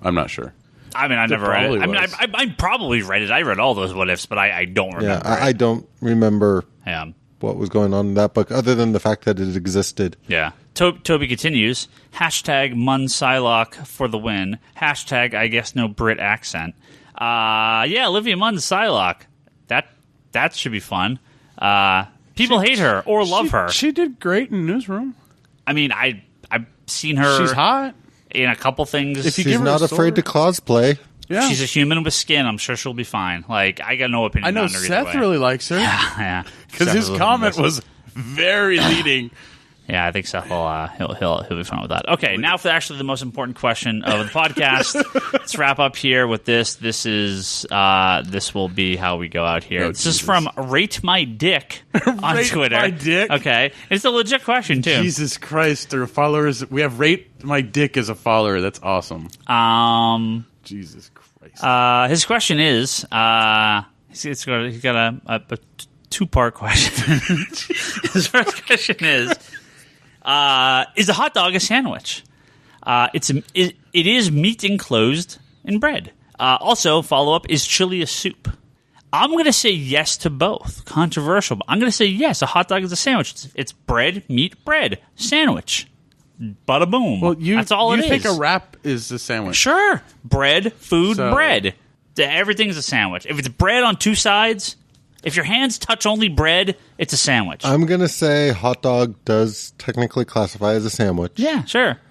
I'm not sure. I mean, I never read it. I mean, I probably read it. I read all those what ifs, but I don't remember. Yeah, I don't remember. Yeah. What was going on in that book, other than the fact that it existed. Yeah. Toby continues, #Mun Psylocke for the win, I guess no Brit accent. Olivia Munn Psylocke. That should be fun. People hate her or love her. She did great in Newsroom. I mean, I've seen her. She's hot. In a couple things. If she's not afraid to cosplay. Yeah. She's a human with skin. I'm sure she'll be fine. Like, I got no opinion on her. I know Seth really likes her. Yeah. Because his comment was very leading. Yeah, I think Seth will he'll be fine with that. Okay, now for actually the most important question of the podcast. Let's wrap up here with this. This will be how we go out here. This is from Rate My Dick on Twitter. Rate My Dick? Okay. It's a legit question too. Jesus Christ, their followers. We have Rate My Dick as a follower. That's awesome. Jesus Christ. His question is, he's got a 2-part question. His first question is a hot dog a sandwich? It is meat enclosed in bread. Also, follow-up, is chili a soup? I'm going to say yes to both. Controversial, but I'm going to say yes, a hot dog is a sandwich. It's bread, meat, bread, sandwich. Bada boom. Well, that's all it is. You think a wrap is a sandwich? Sure. Bread, food, bread. Everything's a sandwich. If it's bread on 2 sides, if your hands touch only bread, it's a sandwich. I'm going to say hot dog does technically classify as a sandwich. Yeah, sure.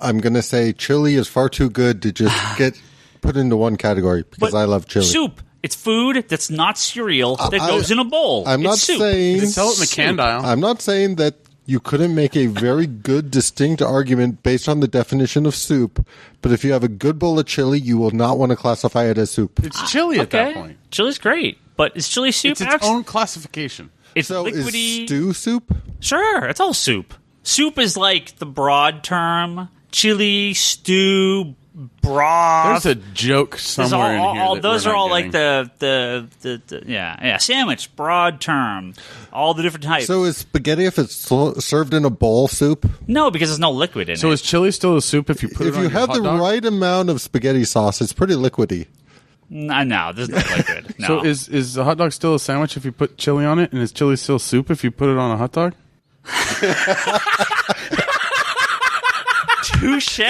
I'm going to say chili is far too good to just get put into one category because I love chili. Soup. It's food that's not cereal that goes in a bowl. I'm not saying... You can sell it in the can aisle. I'm not saying that you couldn't make a very good, distinct argument based on the definition of soup, but if you have a good bowl of chili, you will not want to classify it as soup. It's chili at that point. Chili's great, but is chili soup? It's its own classification. It's so liquidy. Is stew soup? Sure, it's all soup. Soup is like the broad term. Chili, stew, broth. There's a joke somewhere in here. Those are all getting. like the sandwich, broad term, all the different types. So is spaghetti if it's served in a bowl soup? No, because there's no liquid in it. So is chili still a soup if you put it on your hot dog? If you have the right amount of spaghetti sauce, it's pretty liquidy. No, there's no liquid. No. So is a hot dog still a sandwich if you put chili on it, and is chili still soup if you put it on a hot dog? Touche.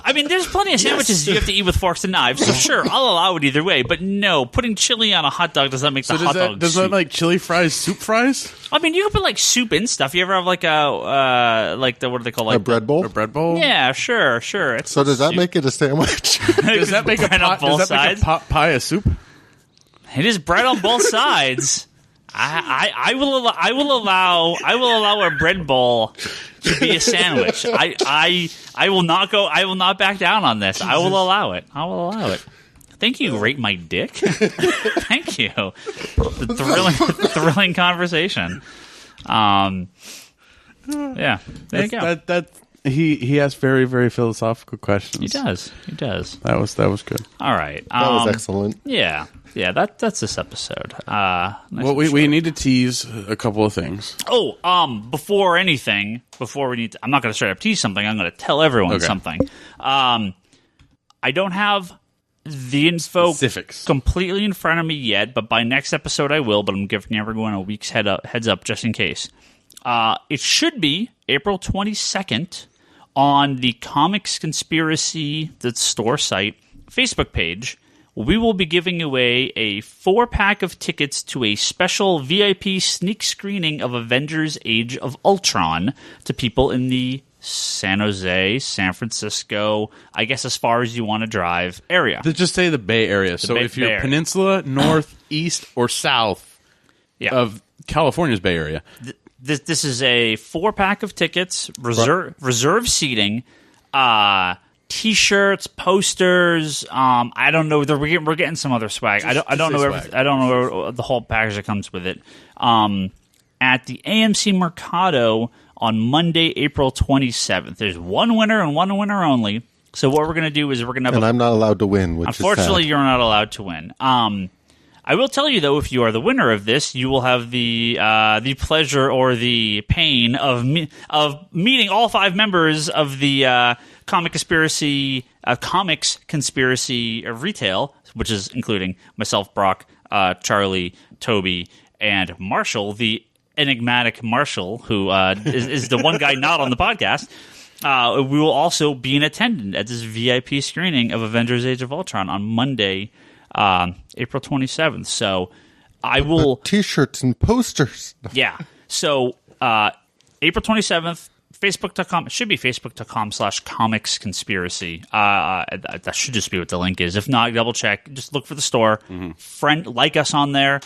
I I mean, there's plenty of sandwiches you have to eat with forks and knives, so sure, I'll allow it either way. But no, putting chili on a hot dog does not make the hot dog does soup. that like chili fries, soup fries? I mean, you can put like soup in stuff. You ever have like what do they call like A bread bowl? A bread bowl? Yeah, sure. It's So does that make it a sandwich? Does that make a bread on pot, both does that make a sides? pot pie a soup? It is bread on both sides. I will allow a bread bowl to be a sandwich. I will not back down on this. I will allow it. Thank you, Rate My Dick. Thank you. The thrilling conversation. Yeah, there you go. He asks very, very philosophical questions. He does. That was good. All right. That was excellent. Yeah. That's this episode. Nice Well, we need to tease a couple of things. Before we need to, I'm not going to straight up tease something. I'm going to tell everyone something. I don't have the info Specifics completely in front of me yet, but by next episode I will. But I'm giving everyone a week's heads up just in case. It should be April 22nd on the Comics Conspiracy, the store site, Facebook page. We will be giving away a 4-pack of tickets to a special VIP sneak screening of Avengers Age of Ultron to people in the San Jose, San Francisco, I guess as far as you want to drive area. Just say the Bay Area. So if you're Peninsula, North, East, or South of California's Bay Area. This is a 4-pack of tickets, reserve seating, T-shirts, posters. I don't know. We're getting some other swag. I don't know. I don't know the whole package that comes with it. At the AMC Mercado on Monday, April 27th. There's one winner and one winner only. So what we're going to do is we're going to have. And I'm not allowed to win. Which unfortunately, is sad. you're not allowed to win. I will tell you though, if you are the winner of this, you will have the pleasure or the pain of meeting all 5 members of the Comics Conspiracy Retail, which is including myself, Brock, Charlie, Toby, and Marshall, the enigmatic Marshall, who is the one guy not on the podcast. We will also be in attendance at this VIP screening of Avengers Age of Ultron on Monday, April 27th. So I will... T-shirts and posters. Yeah. So April 27th, Facebook.com. It should be Facebook.com/Comics Conspiracy. That should just be what the link is. If not, double check. Just look for the store. Like us on there.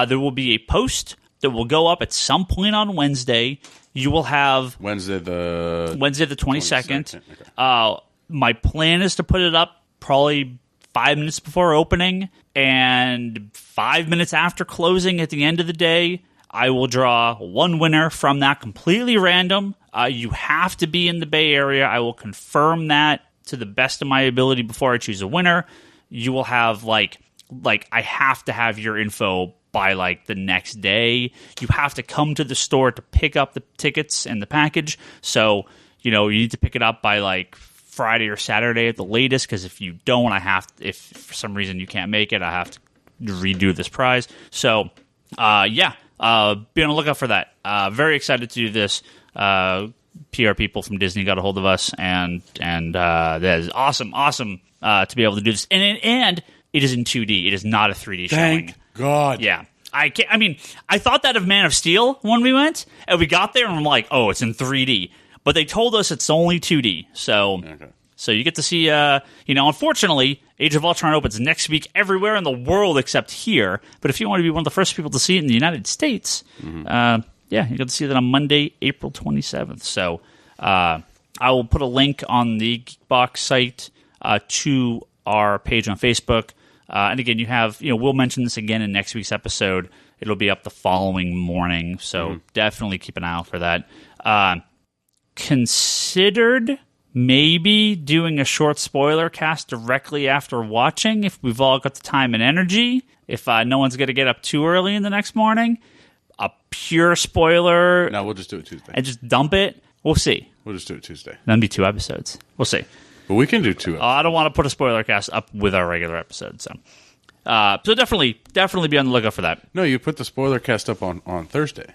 There will be a post that will go up at some point on Wednesday. You will have... Wednesday the 22nd. Okay. My plan is to put it up probably 5 minutes before opening and 5 minutes after closing at the end of the day. I will draw one winner from that, completely random. You have to be in the Bay Area. I will confirm that to the best of my ability before I choose a winner. You will have like I have to have your info by like the next day. You have to come to the store to pick up the tickets and the package. So, you need to pick it up by like Friday or Saturday at the latest, because if you don't, if for some reason you can't make it, I have to redo this prize. So, be on the lookout for that. Very excited to do this. PR people from Disney got a hold of us, and that is awesome to be able to do this. And it is in 2D. It is not a 3D showing. Thank God. Yeah. I thought that of Man of Steel when we went, and we got there, and I'm like, oh, it's in 3D. But they told us it's only 2D. So you get to see, unfortunately, Age of Ultron opens next week everywhere in the world except here. But if you want to be one of the first people to see it in the United States, you get to see that on Monday, April 27th. So I will put a link on the Geekbox site to our page on Facebook. And again, you have, we'll mention this again in next week's episode. It'll be up the following morning. So definitely keep an eye out for that. Considered maybe doing a short spoiler cast directly after watching, if we've all got the time and energy, if no one's going to get up too early in the next morning. A pure spoiler. No, we'll just do it Tuesday. And just dump it. We'll see. We'll just do it Tuesday. That'd be 2 episodes. We'll see. But we can do 2 episodes. I don't want to put a spoiler cast up with our regular episode. So definitely be on the lookout for that. No, you put the spoiler cast up on Thursday.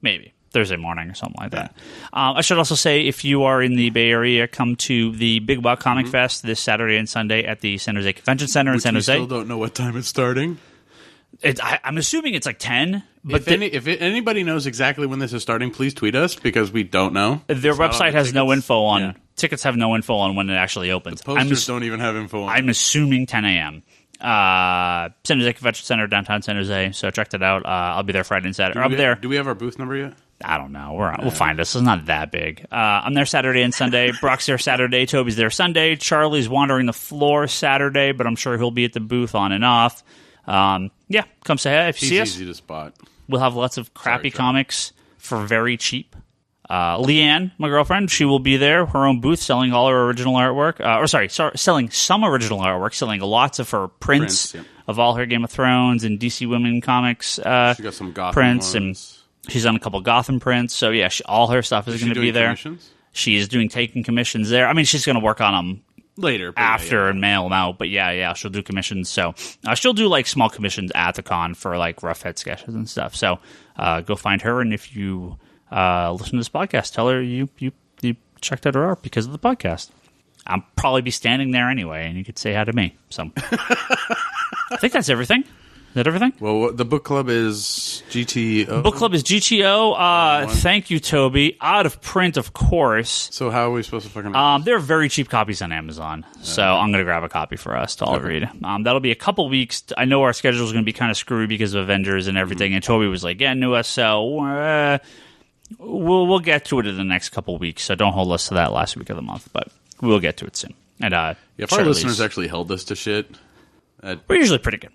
Maybe. Thursday morning or something like that. I should also say, if you are in the Bay Area, come to the Big Buck Comic Fest this Saturday and Sunday at the San Jose Convention Center in San Jose. We still don't know what time it's starting. I'm assuming it's like 10. But if anybody knows exactly when this is starting, please tweet us because we don't know. Their website has no info on tickets. Have no info on when it actually opens. The posters don't even have info on. I'm assuming 10 a.m. San Jose Convention Center, downtown San Jose. So check that out. I'll be there Friday and Saturday. Do we have our booth number yet? I don't know. We'll find us. It's not that big. I'm there Saturday and Sunday. Brock's there Saturday. Toby's there Sunday. Charlie's wandering the floor Saturday, but I'm sure he'll be at the booth on and off. Come say hi if you see us. He's easy to spot. We'll have lots of crappy comics for very cheap. Leanne, my girlfriend, she will be there, her own booth, selling all her original artwork. Selling some original artwork, selling lots of her prints of all her Game of Thrones and DC Women comics she got some Gotham prints, ones. And she's done a couple Gotham prints. So, yeah, all her stuff is going to be there. Commissions? She is taking commissions there. I mean, she's going to work on them later after and mail them out, but she'll do commissions. So she'll do like small commissions at the con for like rough head sketches and stuff. So go find her, and if you listen to this podcast, tell her you checked out her art because of the podcast. I'll probably be standing there anyway, and you could say hi to me. So I think that's everything. Is that everything? Well, the book club is GTO. Book club is GTO. Thank you, Toby. Out of print, of course. So how are we supposed to fucking... There are very cheap copies on Amazon, so I'm going to grab a copy for us to all read. That'll be a couple weeks. I know our schedule is going to be kind of screwy because of Avengers and everything, and Toby was like, new us, so we'll get to it in the next couple weeks, so don't hold us to that last week of the month, but we'll get to it soon. And if our listeners actually held us to shit... We're usually pretty good.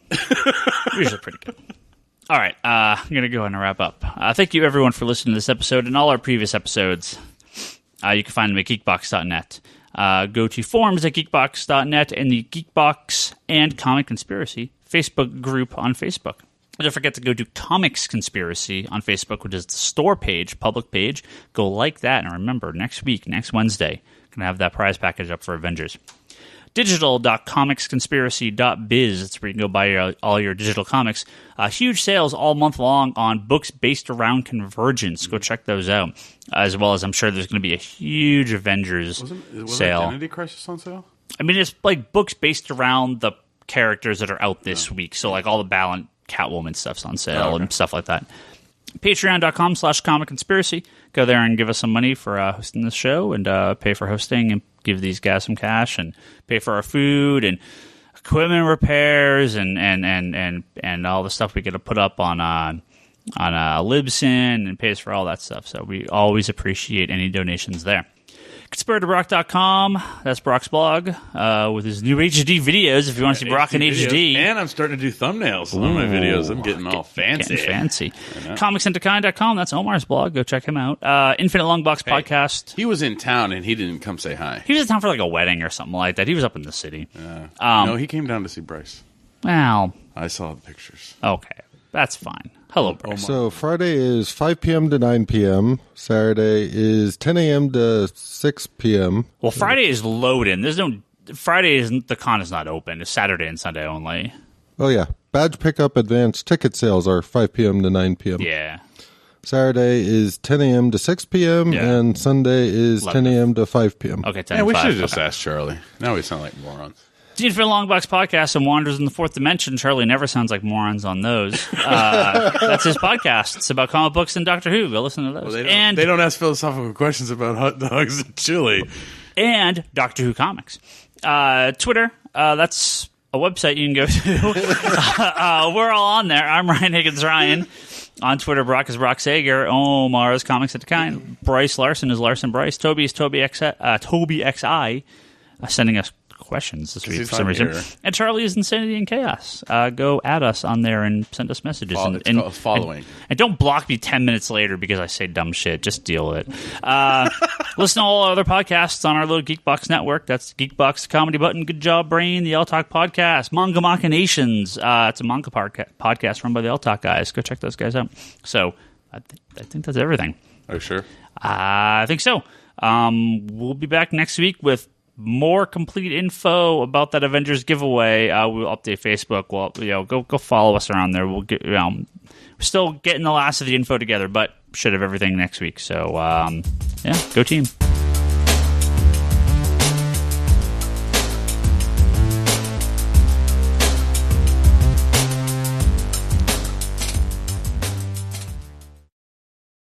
All right, I'm going to go ahead and wrap up. Thank you, everyone, for listening to this episode and all our previous episodes. You can find them at geekbox.net. Go to forums at geekbox.net and the Geekbox and Comic Conspiracy Facebook group on Facebook. Don't forget to go to Comics Conspiracy on Facebook, which is the store page, public page. Go like that, and remember, next Wednesday, going to have that prize package up for Avengers. Digital.comicsconspiracy.biz. That's where you can go buy all your digital comics. Huge sales all month long on books based around Convergence. Go check those out. As well as I'm sure there's going to be a huge Avengers sale. Identity Crisis on sale? I mean, it's like books based around the characters that are out this week. So like all the Ballant Catwoman stuff's on sale and stuff like that. Patreon.com/Comic Conspiracy. Go there and give us some money for hosting this show and pay for hosting and give these guys some cash and pay for our food and equipment repairs and all the stuff we get to put up on Libsyn and pays for all that stuff. So we always appreciate any donations there. ConspiratorBrock.com. That's Brock's blog with his new HD videos if you want to see Brock in HD. And I'm starting to do thumbnails on my videos. I'm getting all fancy. ComicsIntoKind.com. That's Omar's blog. Go check him out. Infinite Longbox Podcast. He was in town and he didn't come say hi. He was in town for like a wedding or something like that. He was up in the city. No, he came down to see Bryce. Well, I saw the pictures. Okay. That's fine. Hello, Bryce. So Friday is 5 p.m. to 9 p.m. Saturday is 10 a.m. to 6 p.m. Well, Friday is loading. The con is not open. It's Saturday and Sunday only. Oh, yeah. Badge pickup advanced ticket sales are 5 p.m. to 9 p.m. Yeah. Saturday is 10 a.m. to 6 p.m. and Sunday is 10 a.m. to 5 p.m. Okay, 10 Yeah, we 5. should have just asked Charlie. Now we sound like morons. The Infinite Longbox Podcast and Wanderers in the Fourth Dimension. Charlie never sounds like morons on those. That's his podcast. It's about comic books and Doctor Who. Go listen to those. Well, they don't ask philosophical questions about hot dogs and chili. And Doctor Who comics. Twitter, that's a website you can go to. We're all on there. I'm Ryan Higgins Ryan. On Twitter, Brock is Brock Sager. Omar is Comics at the Kind. Bryce Larson is Larson Bryce. Toby is Toby XI. Sending us questions this week for some reason. And Charlie is Insanity and Chaos. Go at us on there and send us messages. It's following. And don't block me 10 minutes later because I say dumb shit. Just deal with it. Listen to all our other podcasts on our little Geekbox network. That's Geekbox, Comedy Button, Good Job Brain, the L Talk Podcast, Manga Machinations. It's a manga podcast run by the L Talk guys. Go check those guys out. So I think that's everything. Are you sure? I think so. We'll be back next week with more complete info about that Avengers giveaway. We'll update Facebook. Well, go follow us around there. We'll get, we're still getting the last of the info together, but should have everything next week. So, yeah, go team.